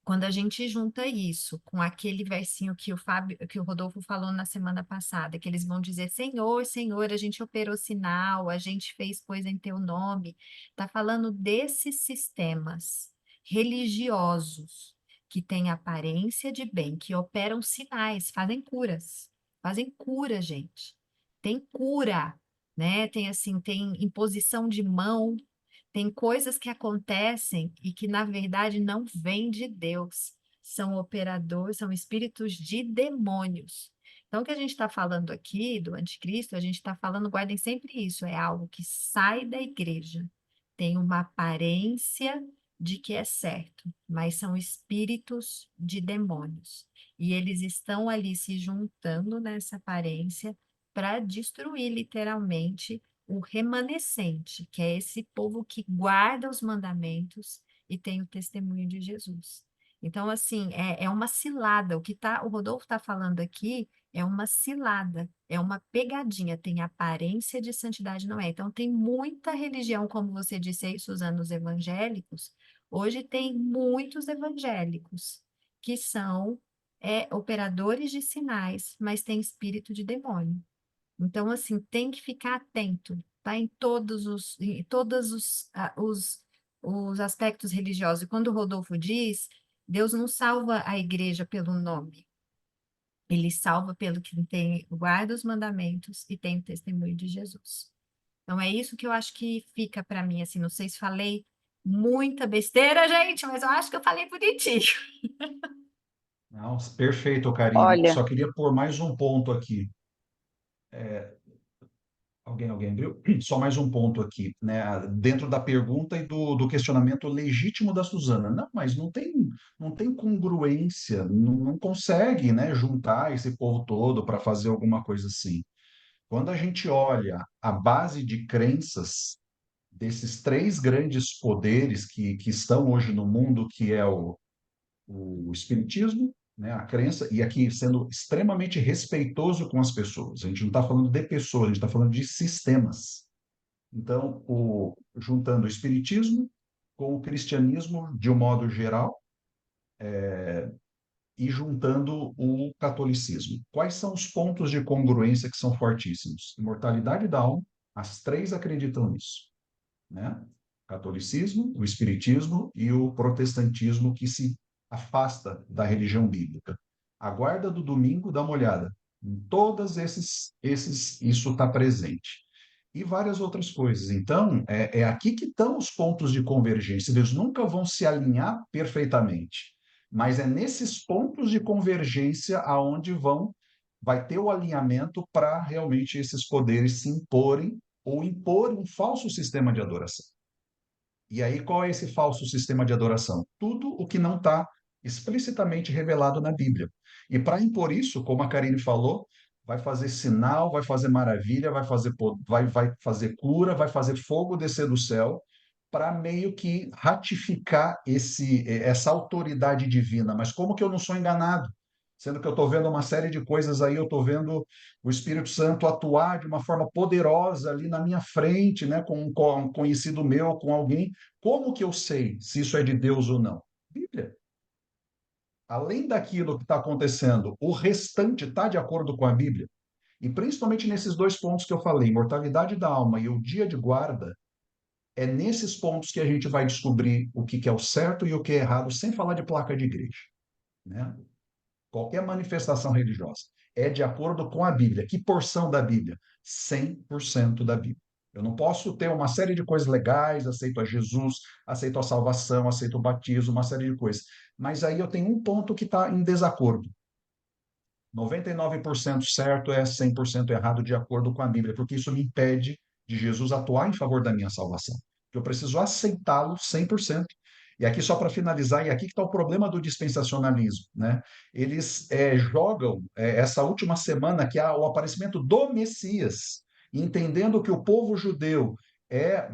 quando a gente junta isso com aquele versinho que o Rodolfo falou na semana passada, que eles vão dizer: Senhor, Senhor, a gente operou sinal, a gente fez coisa em teu nome, está falando desses sistemas religiosos que têm aparência de bem, que operam sinais, fazem cura, gente. Tem cura, né? Tem assim, tem imposição de mão, tem coisas que acontecem e que, na verdade, não vêm de Deus. são operadores, são espíritos de demônios. Então, o que a gente está falando aqui do anticristo, a gente está falando, guardem sempre isso, é algo que sai da igreja, tem uma aparência de que é certo, mas são espíritos de demônios. E eles estão ali se juntando nessa aparência para destruir literalmente o remanescente, que é esse povo que guarda os mandamentos e tem o testemunho de Jesus. Então, assim, é uma cilada. O Rodolfo está falando aqui é uma cilada, é uma pegadinha, tem aparência de santidade, não é? Então, tem muita religião, como você disse aí, Suzana, os evangélicos. Hoje tem muitos evangélicos que são operadores de sinais, mas têm espírito de demônio. Então, assim, tem que ficar atento, tá? Em todos os aspectos religiosos. E quando o Rodolfo diz, Deus não salva a igreja pelo nome. Ele salva pelo que tem, guarda os mandamentos e tem o testemunho de Jesus. Então, é isso que eu acho que fica para mim, assim, não sei se falei muita besteira, gente, mas eu acho que eu falei bonitinho. Não, perfeito, Karine. Olha, Só queria pôr mais um ponto aqui. Alguém viu? Só mais um ponto aqui, né? Dentro da pergunta e do questionamento legítimo da Suzana. Não, mas não tem congruência, não consegue, né, juntar esse povo todo para fazer alguma coisa assim. Quando a gente olha a base de crenças desses três grandes poderes que estão hoje no mundo, que é o espiritismo, né, a crença, e aqui sendo extremamente respeitoso com as pessoas. A gente não está falando de pessoas, a gente está falando de sistemas. Então, juntando o espiritismo com o cristianismo de um modo geral e juntando o catolicismo. Quais são os pontos de congruência que são fortíssimos? Imortalidade da alma, as três acreditam nisso, né? Catolicismo, o espiritismo e o protestantismo que se afasta da religião bíblica. A guarda do domingo, dá uma olhada. Em todos isso está presente. E várias outras coisas. Então, é aqui que estão os pontos de convergência. Eles nunca vão se alinhar perfeitamente, mas é nesses pontos de convergência aonde vai ter o alinhamento para realmente esses poderes se imporem ou impor um falso sistema de adoração. E aí, qual é esse falso sistema de adoração? Tudo o que não está explicitamente revelado na Bíblia. E para impor isso, como a Karine falou, vai fazer sinal, vai fazer maravilha, vai fazer cura, vai fazer fogo descer do céu, para meio que ratificar essa autoridade divina. Mas como que eu não sou enganado? Sendo que eu estou vendo uma série de coisas aí, eu estou vendo o Espírito Santo atuar de uma forma poderosa ali na minha frente, né, com um conhecido meu, com alguém. Como que eu sei se isso é de Deus ou não? Bíblia. Além daquilo que está acontecendo, o restante está de acordo com a Bíblia. E principalmente nesses dois pontos que eu falei, mortalidade da alma e o dia de guarda, é nesses pontos que a gente vai descobrir o que é o certo e o que é errado, sem falar de placa de igreja, né? Qualquer manifestação religiosa é de acordo com a Bíblia. Que porção da Bíblia? 100% da Bíblia. Eu não posso ter uma série de coisas legais, aceito a Jesus, aceito a salvação, aceito o batismo, uma série de coisas. Mas aí eu tenho um ponto que está em desacordo. 99% certo é 100% errado de acordo com a Bíblia, porque isso me impede de Jesus atuar em favor da minha salvação. Eu preciso aceitá-lo 100%. E aqui, só para finalizar, e aqui que está o problema do dispensacionalismo, né? Eles jogam essa última semana, que é o aparecimento do Messias, entendendo que o povo judeu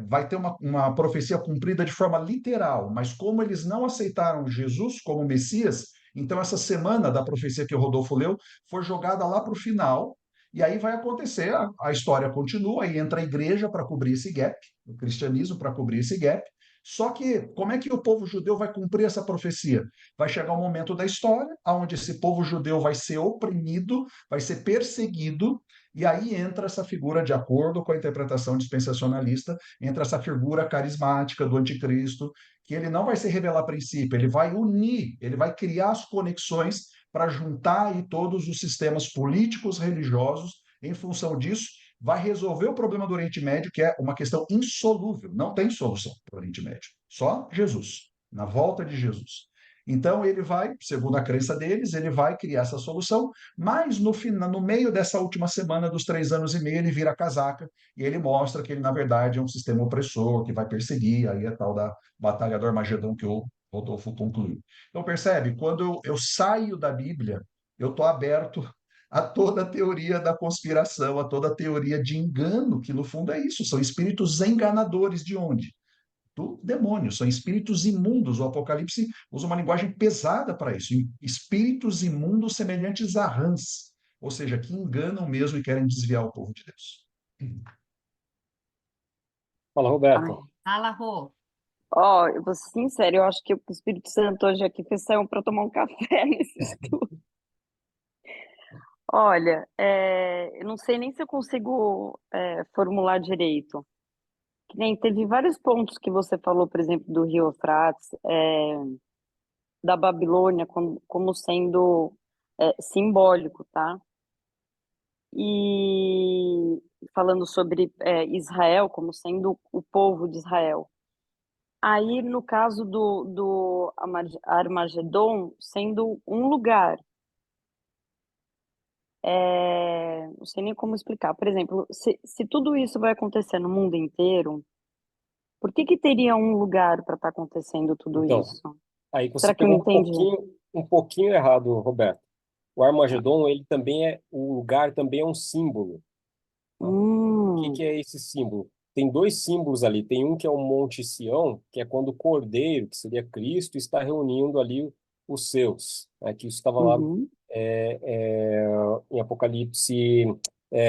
vai ter uma profecia cumprida de forma literal, mas como eles não aceitaram Jesus como Messias, então essa semana da profecia que o Rodolfo leu foi jogada lá para o final, e aí vai acontecer, a história continua, aí entra a igreja para cobrir esse gap, o cristianismo para cobrir esse gap. Só que como é que o povo judeu vai cumprir essa profecia? Vai chegar um momento da história onde esse povo judeu vai ser oprimido, vai ser perseguido, e aí entra essa figura, de acordo com a interpretação dispensacionalista, entra essa figura carismática do anticristo, que ele não vai se revelar a princípio, ele vai unir, ele vai criar as conexões para juntar aí todos os sistemas políticos, religiosos, em função disso, vai resolver o problema do Oriente Médio, que é uma questão insolúvel, não tem solução para o Oriente Médio, só Jesus, na volta de Jesus. Então ele vai, segundo a crença deles, ele vai criar essa solução, mas no final, no meio dessa última semana dos 3 anos e meio, ele vira a casaca e ele mostra que ele, na verdade, é um sistema opressor que vai perseguir, aí a tal da Batalha do Armagedon que o Rodolfo concluiu. Então percebe, quando eu saio da Bíblia, eu estou aberto a toda a teoria da conspiração, a toda a teoria de engano, que no fundo é isso, são espíritos enganadores de onde? Do demônio, são espíritos imundos. O Apocalipse usa uma linguagem pesada para isso, espíritos imundos semelhantes a rãs, ou seja, que enganam mesmo e querem desviar o povo de Deus. Fala, Ai, Roberta. Fala, Rô. ó, eu vou ser sincera, eu acho que o Espírito Santo hoje aqui fez saiu para tomar um café nesse estudo. Olha, eu não sei nem se eu consigo formular direito. Que nem teve vários pontos que você falou, por exemplo, do Rio Eufrates, da Babilônia como sendo simbólico, tá? E falando sobre Israel como sendo o povo de Israel. Aí, no caso do Armagedon, sendo um lugar, não sei nem como explicar. Por exemplo, se tudo isso vai acontecer no mundo inteiro, por que teria um lugar para estar acontecendo tudo Então, isso? aí você Será que eu pegou entendi? um pouquinho errado, Roberto. O Armagedon, ele também o lugar também é um símbolo. Tá? O que Hum, é esse símbolo? Tem dois símbolos ali. Tem um que é o Monte Sião, que é quando o Cordeiro, que seria Cristo, está reunindo ali os seus. Né? Que isso estava lá uhum, é, é, em Apocalipse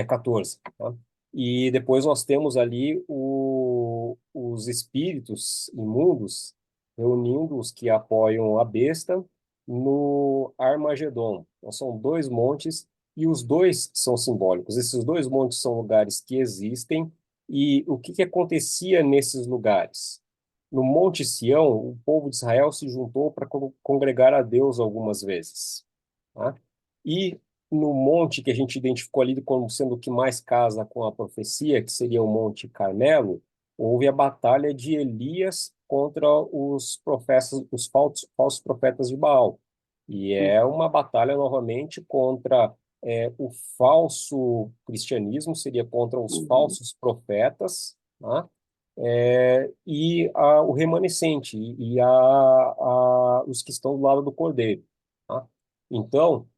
14. Tá? E depois nós temos ali os espíritos imundos reunindo os que apoiam a besta no Armagedon. Então, são dois montes e os dois são simbólicos. Esses dois montes são lugares que existem e o que acontecia nesses lugares? No Monte Sião, o povo de Israel se juntou para congregar a Deus algumas vezes. Tá? E no monte que a gente identificou ali como sendo o que mais casa com a profecia, que seria o Monte Carmelo, houve a batalha de Elias contra os profetas, os falsos profetas de Baal. E é uhum, uma batalha novamente contra o falso cristianismo, seria contra os uhum, falsos profetas, tá? O remanescente os que estão do lado do Cordeiro. Tá? Então,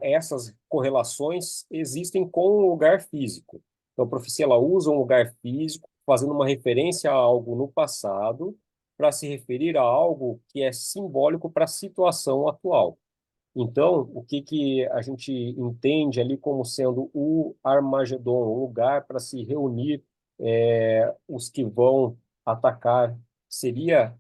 essas correlações existem com o lugar físico. Então, a profecia ela usa um lugar físico, fazendo uma referência a algo no passado, para se referir a algo que é simbólico para a situação atual. Então, o que a gente entende ali como sendo o Armagedon, o lugar para se reunir os que vão atacar, seria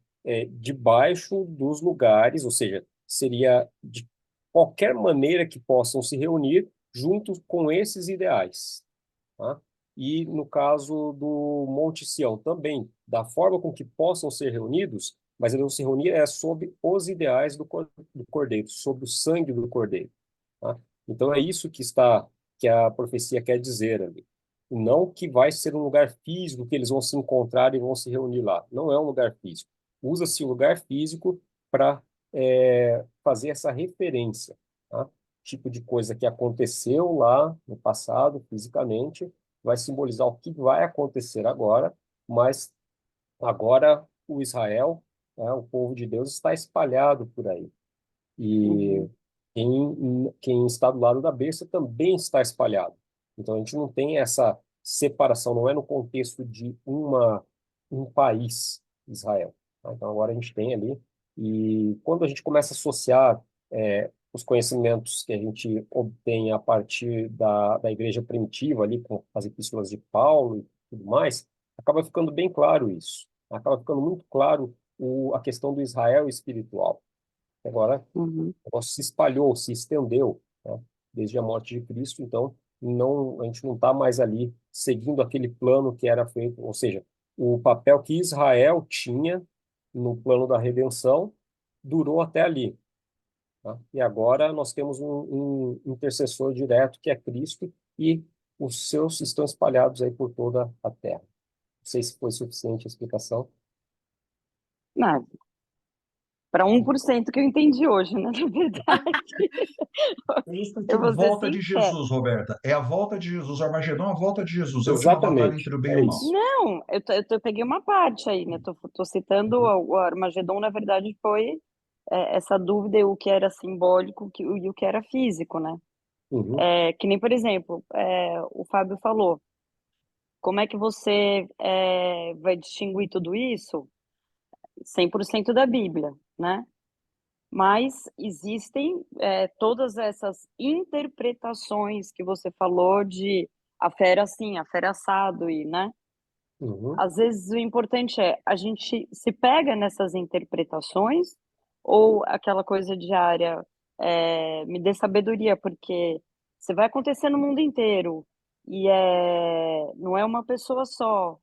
debaixo dos lugares, ou seja, seria de qualquer maneira que possam se reunir junto com esses ideais. Tá? E no caso do Monte Sião também, da forma com que possam ser reunidos, mas eles vão se reunir sob os ideais do Cordeiro, sob o sangue do Cordeiro. Tá? Então é isso que a profecia quer dizer ali. Não que vai ser um lugar físico que eles vão se encontrar e vão se reunir lá. Não é um lugar físico. Usa-se o lugar físico para fazer essa referência. Tá? Tipo de coisa que aconteceu lá no passado, fisicamente, vai simbolizar o que vai acontecer agora, mas agora o Israel, né, o povo de Deus, está espalhado por aí. E uhum, quem está do lado da besta também está espalhado. Então a gente não tem essa separação, não é no contexto de um país, Israel. Tá? Então agora a gente tem ali, e quando a gente começa a associar os conhecimentos que a gente obtém a partir da igreja primitiva, ali com as epístolas de Paulo e tudo mais, acaba ficando bem claro isso. Acaba ficando muito claro a questão do Israel espiritual. Agora, uhum. o negócio se espalhou, se estendeu, né, desde a morte de Cristo, então a gente não está mais ali seguindo aquele plano que era feito, ou seja, o papel que Israel tinha no plano da redenção durou até ali. Tá? E agora nós temos um intercessor direto que é Cristo e os seus estão espalhados aí por toda a terra. Não sei se foi suficiente a explicação. Não, para 1% que eu entendi hoje, né? Na verdade, Isso que eu é a vou ser volta de sincera. Jesus, Roberta. É a volta de Jesus. O Armagedon é a volta de Jesus. É a última batalha Exatamente, entre o bem e é o mal. isso. Não, eu peguei uma parte aí, né? Tô citando Uhum, o Armagedon, na verdade, foi essa dúvida, o que era simbólico e o que era físico, né? uhum, Que nem, por exemplo, o Fábio falou, como é que você vai distinguir tudo isso? 100% da Bíblia, né? Mas existem todas essas interpretações que você falou de a fera assim, a fera assado, e, né? uhum. Às vezes o importante é a gente se pega nessas interpretações ou aquela coisa diária, me dê sabedoria, porque você vai acontecer no mundo inteiro e não é uma pessoa só.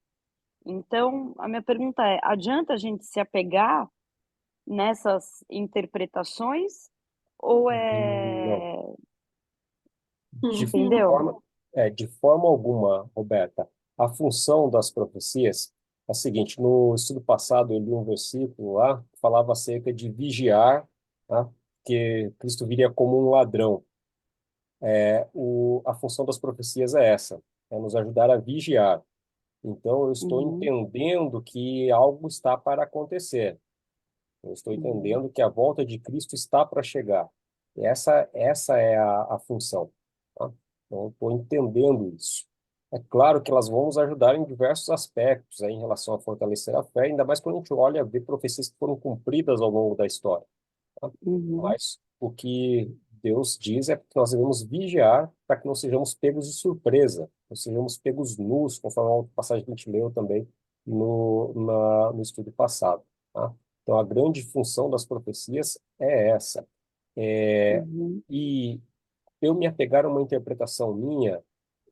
Então, a minha pergunta é: adianta a gente se apegar nessas interpretações ou Não. De entendeu? forma, de forma alguma, Roberta. A função das profecias é a seguinte: no estudo passado eu li um versículo lá que falava acerca de vigiar, tá? Que Cristo viria como um ladrão. A função das profecias é essa, é nos ajudar a vigiar. Então, eu estou Uhum, entendendo que algo está para acontecer. Eu estou uhum, entendendo que a volta de Cristo está para chegar. Essa é a função. Tá? Então, eu estou entendendo isso. É claro que elas vão nos ajudar em diversos aspectos aí, em relação a fortalecer a fé, ainda mais quando a gente olha, vê profecias que foram cumpridas ao longo da história. Tá? uhum, Mas o que Deus diz é que nós devemos vigiar para que não sejamos pegos de surpresa, não sejamos pegos nus, conforme a passagem que a gente leu também no estudo passado. Tá? Então, a grande função das profecias é essa. uhum, E eu me apegar a uma interpretação minha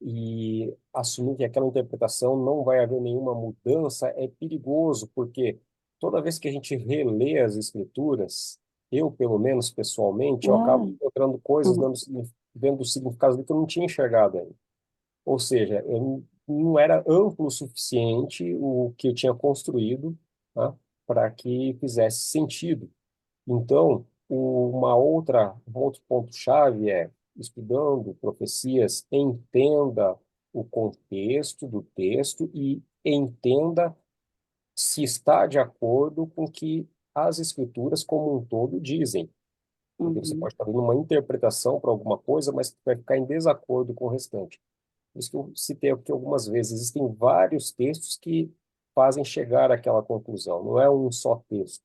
e assumir que aquela interpretação não vai haver nenhuma mudança é perigoso, porque toda vez que a gente relê as escrituras, eu, pelo menos pessoalmente, eu acabo é, encontrando coisas, uhum, vendo significados que eu não tinha enxergado ainda. Ou seja, eu não era amplo o suficiente o que eu tinha construído, tá, para que fizesse sentido. Então, um outro ponto-chave é, estudando profecias, entenda o contexto do texto e entenda se está de acordo com o que as escrituras como um todo dizem. Porque você uhum. pode estar dando uma interpretação para alguma coisa, mas que vai ficar em desacordo com o restante. Por isso que eu citei aqui algumas vezes, existem vários textos que fazem chegar àquela conclusão, não é um só texto.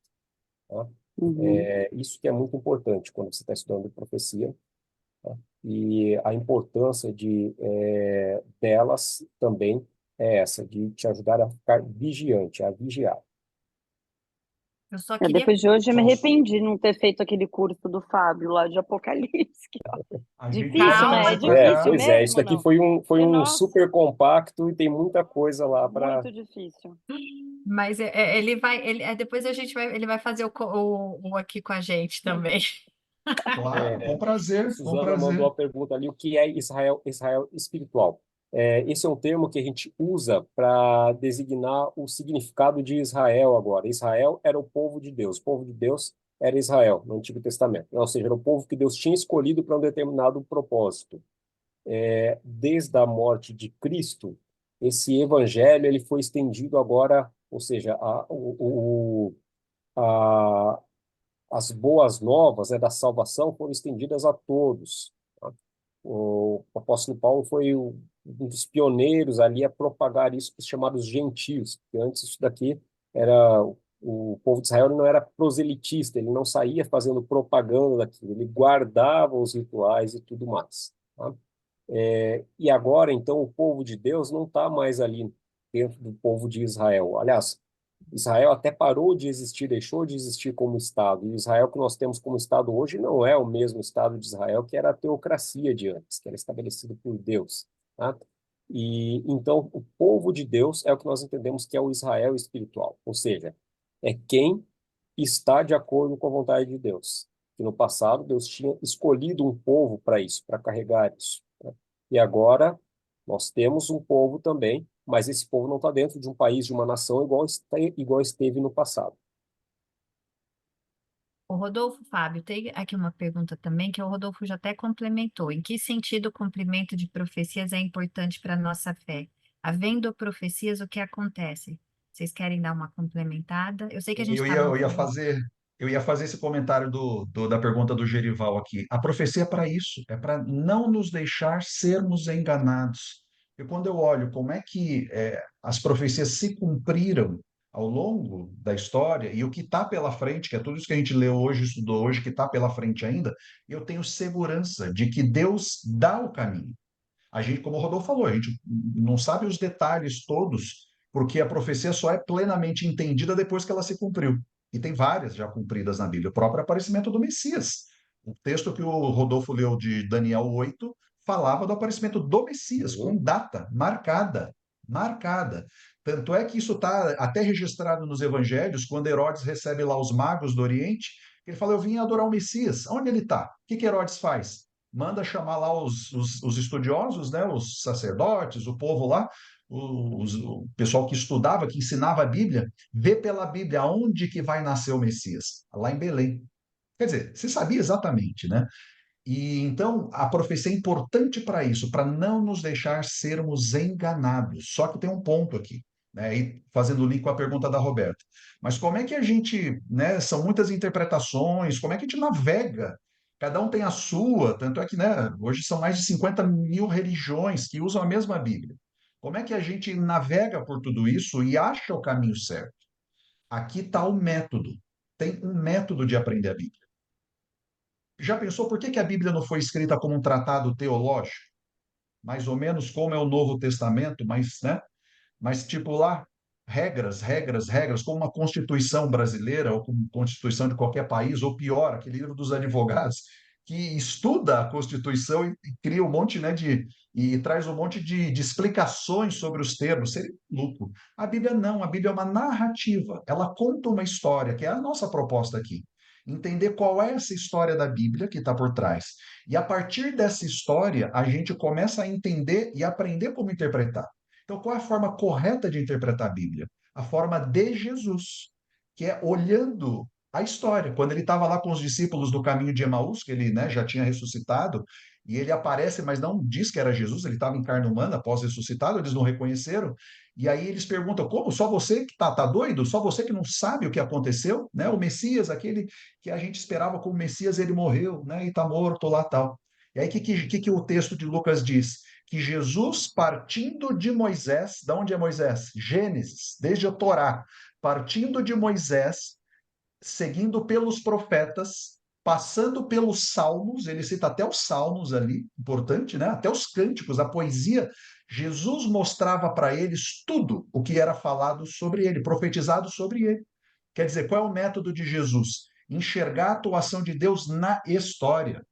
Tá? Uhum. Isso que é muito importante quando você está estudando profecia, tá? E a importância delas também é essa, de te ajudar a ficar vigiante, a vigiar. Eu só queria. Depois de hoje eu me Então, arrependi de não ter feito aquele curso do Fábio lá de Apocalipse. a gente vai Difícil, né? É trazer Calma. para difícil cá. Pois é, isso mesmo, daqui não? foi Porque, um nossa, super compacto e tem muita coisa lá para... muito difícil. Mas ele vai, depois ele vai fazer o aqui com a gente também. Claro, com prazer, com Suzana mandou prazer. a pergunta ali, o que é Israel, Israel espiritual? Esse é um termo que a gente usa para designar o significado de Israel agora. Israel era o povo de Deus. O povo de Deus era Israel, no Antigo Testamento. Ou seja, era o povo que Deus tinha escolhido para um determinado propósito. Desde a morte de Cristo, esse evangelho ele foi estendido agora, ou seja, a, as boas novas, da salvação foram estendidas a todos. Tá? O apóstolo Paulo foi um dos pioneiros ali a propagar isso para os chamados gentios, porque antes isso daqui era o povo de Israel não era proselitista, ele não saía fazendo propaganda daquilo, ele guardava os rituais e tudo mais. Tá? E agora, então, o povo de Deus não está mais ali dentro do povo de Israel. Aliás, Israel até parou de existir, deixou de existir como Estado. E o Israel que nós temos como Estado hoje não é o mesmo Estado de Israel que era a teocracia de antes, que era estabelecido por Deus. Tá? E então o povo de Deus é o que nós entendemos que é o Israel espiritual, ou seja, é quem está de acordo com a vontade de Deus. Que no passado Deus tinha escolhido um povo para isso, para carregar isso. Né? E agora nós temos um povo também, mas esse povo não está dentro de um país, de uma nação, igual esteve no passado. O Rodolfo Fábio tem aqui uma pergunta também, que o Rodolfo já até complementou. Em que sentido o cumprimento de profecias é importante para a nossa fé? Havendo profecias, o que acontece? Vocês querem dar uma complementada? Eu sei que a gente Eu ia, estava um eu ia pouco. fazer, eu ia fazer esse comentário da pergunta do Gerival aqui. A profecia é para isso, é para não nos deixar sermos enganados. E quando eu olho como é que as profecias se cumpriram ao longo da história e o que está pela frente, que é tudo isso que a gente leu hoje, estudou hoje, que está pela frente ainda, eu tenho segurança de que Deus dá o caminho. A gente, como o Rodolfo falou, a gente não sabe os detalhes todos, porque a profecia só é plenamente entendida depois que ela se cumpriu. E tem várias já cumpridas na Bíblia. O próprio aparecimento do Messias. O texto que o Rodolfo leu de Daniel 8 falava do aparecimento do Messias, com data marcada. Marcada. Tanto é que isso está até registrado nos evangelhos, quando Herodes recebe lá os magos do Oriente, ele fala: Eu vim adorar o Messias. Onde ele está? O que Herodes faz? Manda chamar lá os estudiosos, né, os sacerdotes, o povo lá, o pessoal que estudava, que ensinava a Bíblia, vê pela Bíblia onde que vai nascer o Messias, lá em Belém. Quer dizer, você sabia exatamente, né? E então a profecia é importante para isso, para não nos deixar sermos enganados. Só que tem um ponto aqui, né? E fazendo link com a pergunta da Roberta. Mas como é que a gente, né? São muitas interpretações, como é que a gente navega? Cada um tem a sua, tanto é que, né, hoje são mais de 50 mil religiões que usam a mesma Bíblia. Como é que a gente navega por tudo isso e acha o caminho certo? Aqui está o método. Tem um método de aprender a Bíblia. Já pensou por que a Bíblia não foi escrita como um tratado teológico? Mais ou menos como é o Novo Testamento, mas, né? Mas tipo lá, regras, regras, regras, como uma Constituição brasileira ou como Constituição de qualquer país, ou pior, aquele livro dos advogados, que estuda a Constituição e cria um monte, né, e traz um monte de explicações sobre os termos. Seria lucro. A Bíblia não, a Bíblia é uma narrativa, ela conta uma história, que é a nossa proposta aqui. Entender qual é essa história da Bíblia que está por trás. E a partir dessa história, a gente começa a entender e aprender como interpretar. Então, qual é a forma correta de interpretar a Bíblia? A forma de Jesus, que é olhando a história. Quando ele estava lá com os discípulos do caminho de Emaús, que ele, né, já tinha ressuscitado, e ele aparece, mas não diz que era Jesus, ele estava em carne humana após ressuscitado, eles não reconheceram. E aí eles perguntam: como? Só você que tá doido? Só você que não sabe o que aconteceu? Né? O Messias, aquele que a gente esperava como Messias, ele morreu, né? E está morto lá tal. E aí o que o texto de Lucas diz? Que Jesus, partindo de Moisés, de onde é Moisés? Gênesis, desde a Torá, partindo de Moisés, seguindo pelos profetas, passando pelos salmos, ele cita até os salmos ali, importante, né? Até os cânticos, a poesia. Jesus mostrava para eles tudo o que era falado sobre ele, profetizado sobre ele. Quer dizer, qual é o método de Jesus? Enxergar a atuação de Deus na história.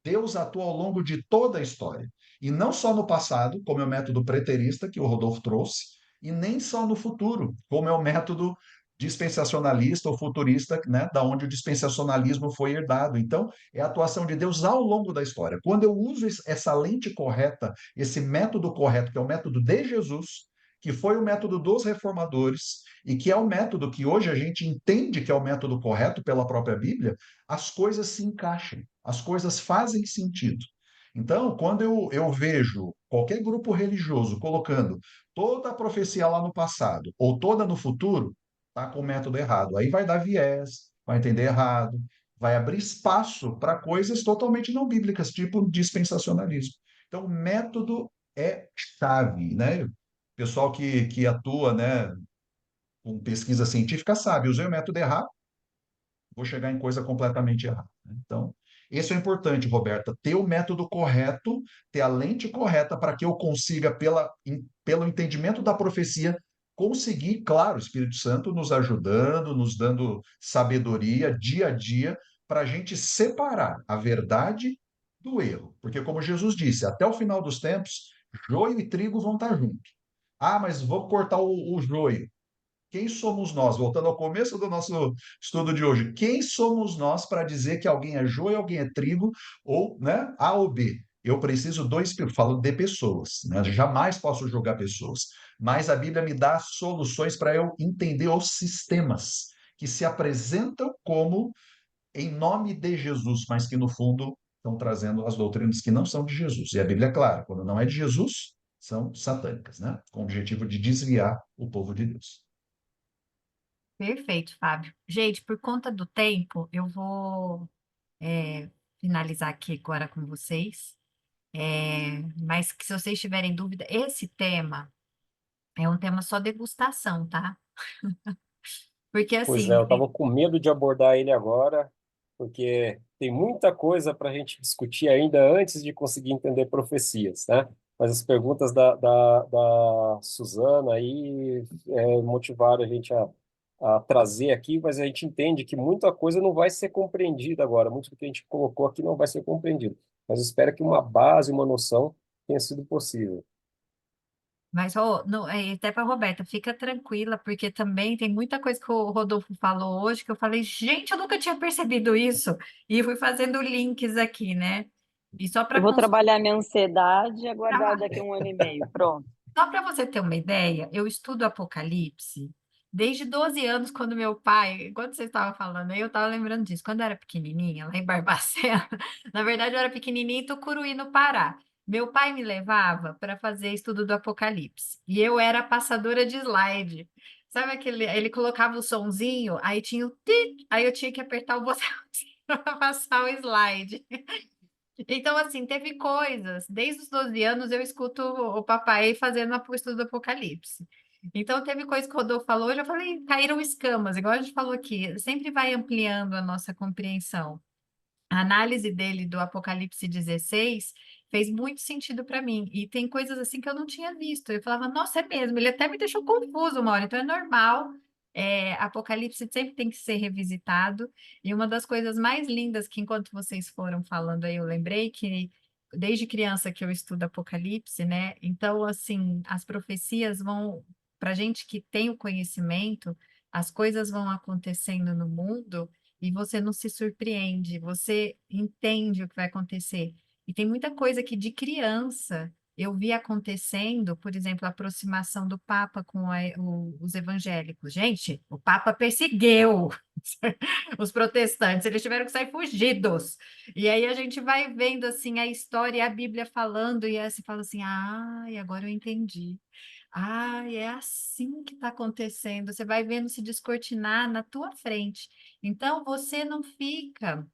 Deus atua ao longo de toda a história. E não só no passado, como é o método preterista que o Rodolfo trouxe, e nem só no futuro, como é o método dispensacionalista ou futurista, né, da onde o dispensacionalismo foi herdado. Então, é a atuação de Deus ao longo da história. Quando eu uso essa lente correta, esse método correto, que é o método de Jesus, que foi o método dos reformadores e que é o método que hoje a gente entende que é o método correto pela própria Bíblia, as coisas se encaixam, as coisas fazem sentido. Então, quando eu vejo qualquer grupo religioso colocando toda a profecia lá no passado ou toda no futuro, está com o método errado. Aí vai dar viés, vai entender errado, vai abrir espaço para coisas totalmente não bíblicas, tipo dispensacionalismo. Então, o método é chave, né? O pessoal que atua, né, com pesquisa científica sabe, usei o método errado, vou chegar em coisa completamente errada. Então, isso é importante, Roberta, ter o método correto, ter a lente correta para que eu consiga, pelo entendimento da profecia, conseguir, claro, o Espírito Santo nos ajudando, nos dando sabedoria dia a dia, para a gente separar a verdade do erro. Porque, como Jesus disse, até o final dos tempos, joio e trigo vão estar juntos. Ah, mas vou cortar o joio. Quem somos nós? Voltando ao começo do nosso estudo de hoje, quem somos nós para dizer que alguém é joio, alguém é trigo, ou, né, A ou B? Eu preciso do Espírito, falo de pessoas, né? Jamais posso julgar pessoas, mas a Bíblia me dá soluções para eu entender os sistemas que se apresentam como em nome de Jesus, mas que no fundo estão trazendo as doutrinas que não são de Jesus. E a Bíblia é clara, quando não é de Jesus, são satânicas, né? Com o objetivo de desviar o povo de Deus. Perfeito, Fábio. Gente, por conta do tempo, eu vou é, finalizar aqui agora com vocês. Mas que se vocês tiverem dúvida, esse tema é um tema só degustação, tá? Porque Pois é, assim, eu estava com medo de abordar ele agora, porque tem muita coisa para a gente discutir ainda antes de conseguir entender profecias, né? Mas as perguntas da Suzana aí motivaram a gente a trazer aqui, mas a gente entende que muita coisa não vai ser compreendida agora, muito do que a gente colocou aqui não vai ser compreendido. Mas eu espero que uma base, uma noção tenha sido possível. mas ó, não, até para Roberta, fica tranquila, porque também tem muita coisa que o Rodolfo falou hoje que eu falei, gente, eu nunca tinha percebido isso. E fui fazendo links aqui, né? E só Eu para vou trabalhar minha ansiedade e aguardar daqui a 1 ano e meio. Pronto. Só para você ter uma ideia, eu estudo Apocalipse desde 12 anos, quando meu pai, quando você estava falando aí, eu estava lembrando disso. Quando eu era pequenininha, lá em Barbacena, na verdade eu era pequenininha em Tucuruí, no Pará. Meu pai me levava para fazer estudo do Apocalipse. E eu era passadora de slide. Sabe aquele, ele colocava o sonzinho, aí tinha o tit, aí eu tinha que apertar o botão para passar o slide. Então, assim, teve coisas. Desde os 12 anos eu escuto o papai fazendo o estudo do Apocalipse. Então, teve coisas que o Rodolfo falou, eu já falei, caíram escamas, igual a gente falou aqui, sempre vai ampliando a nossa compreensão. A análise dele do Apocalipse 16 fez muito sentido para mim. E tem coisas assim que eu não tinha visto. Eu falava, nossa, é mesmo. Ele até me deixou confuso uma hora. Então é normal. Apocalipse sempre tem que ser revisitado. E uma das coisas mais lindas que, enquanto vocês foram falando aí, eu lembrei que desde criança que eu estudo Apocalipse, né? Então, assim, as profecias vão, para gente que tem o conhecimento, as coisas vão acontecendo no mundo e você não se surpreende, você entende o que vai acontecer. E tem muita coisa que de criança eu vi acontecendo, por exemplo, a aproximação do Papa com os evangélicos. Gente, o Papa perseguiu os protestantes, eles tiveram que sair fugidos. E aí a gente vai vendo assim a história e a Bíblia falando, e aí você fala assim: ah, e agora eu entendi. Ah, é assim que está acontecendo. Você vai vendo se descortinar na tua frente. Então, você não fica,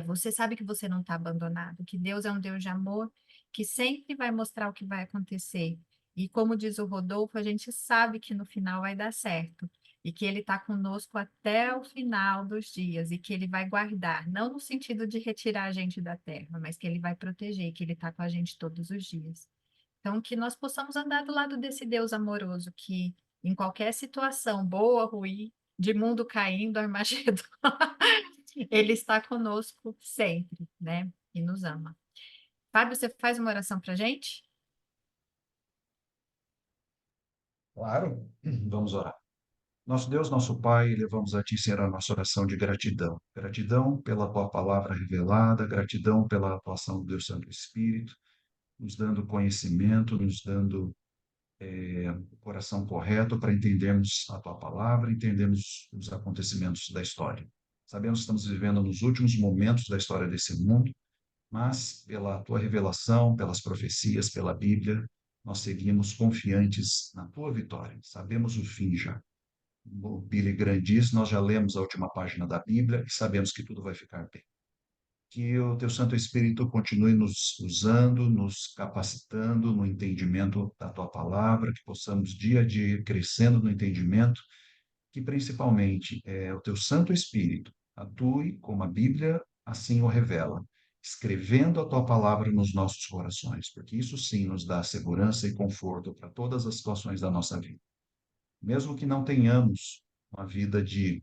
você sabe que você não está abandonado, que Deus é um Deus de amor, que sempre vai mostrar o que vai acontecer. E como diz o Rodolfo, a gente sabe que no final vai dar certo. E que Ele está conosco até o final dos dias, e que Ele vai guardar, não no sentido de retirar a gente da terra, mas que Ele vai proteger, que Ele está com a gente todos os dias. Então, que nós possamos andar do lado desse Deus amoroso, que em qualquer situação, boa, ruim, de mundo caindo, Armagedon, Ele está conosco sempre, né? E nos ama. Fábio, você faz uma oração para gente? Claro, vamos orar. Nosso Deus, nosso Pai, levamos a Ti, Senhor, a nossa oração de gratidão. Gratidão pela Tua palavra revelada, gratidão pela atuação do Deus Santo Espírito, nos dando conhecimento, nos dando o coração correto para entendermos a Tua palavra, entendermos os acontecimentos da história. Sabemos que estamos vivendo nos últimos momentos da história desse mundo, mas pela Tua revelação, pelas profecias, pela Bíblia, nós seguimos confiantes na Tua vitória. Sabemos o fim já. O Billy Graham diz, nós já lemos a última página da Bíblia e sabemos que tudo vai ficar bem. Que o Teu Santo Espírito continue nos usando, nos capacitando no entendimento da Tua palavra, que possamos dia a dia ir crescendo no entendimento, que principalmente o Teu Santo Espírito atue como a Bíblia assim o revela, escrevendo a Tua palavra nos nossos corações, porque isso sim nos dá segurança e conforto para todas as situações da nossa vida. Mesmo que não tenhamos uma vida de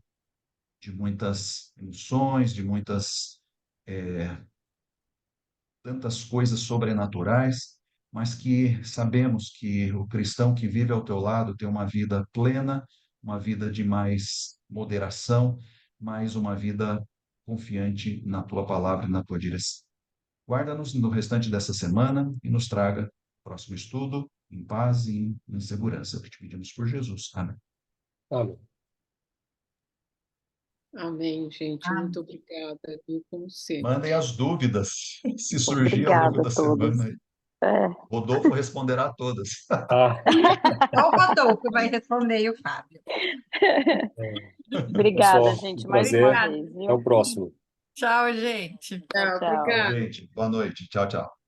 muitas emoções, de muitas tantas coisas sobrenaturais, mas que sabemos que o cristão que vive ao teu lado tem uma vida plena, uma vida de mais moderação, mais uma vida confiante na tua palavra e na tua direção. Guarda-nos no restante dessa semana e nos traga próximo estudo em paz e em segurança. Que te pedimos por Jesus. Amém. Amém. Amém, gente. Ah, Muito obrigada, viu, como sempre. Mandem as dúvidas, se surgir ao longo Obrigada da a todos. semana. aí. É, Rodolfo responderá a todas. Ah, só o Rodolfo vai responder e o Fábio. obrigada, pessoal, gente, um mais uma prazer. Obrigada. vez, Até o viu? próximo. Tchau, gente. Tchau, Tchau, tchau. obrigada. Gente, boa noite. Tchau, tchau.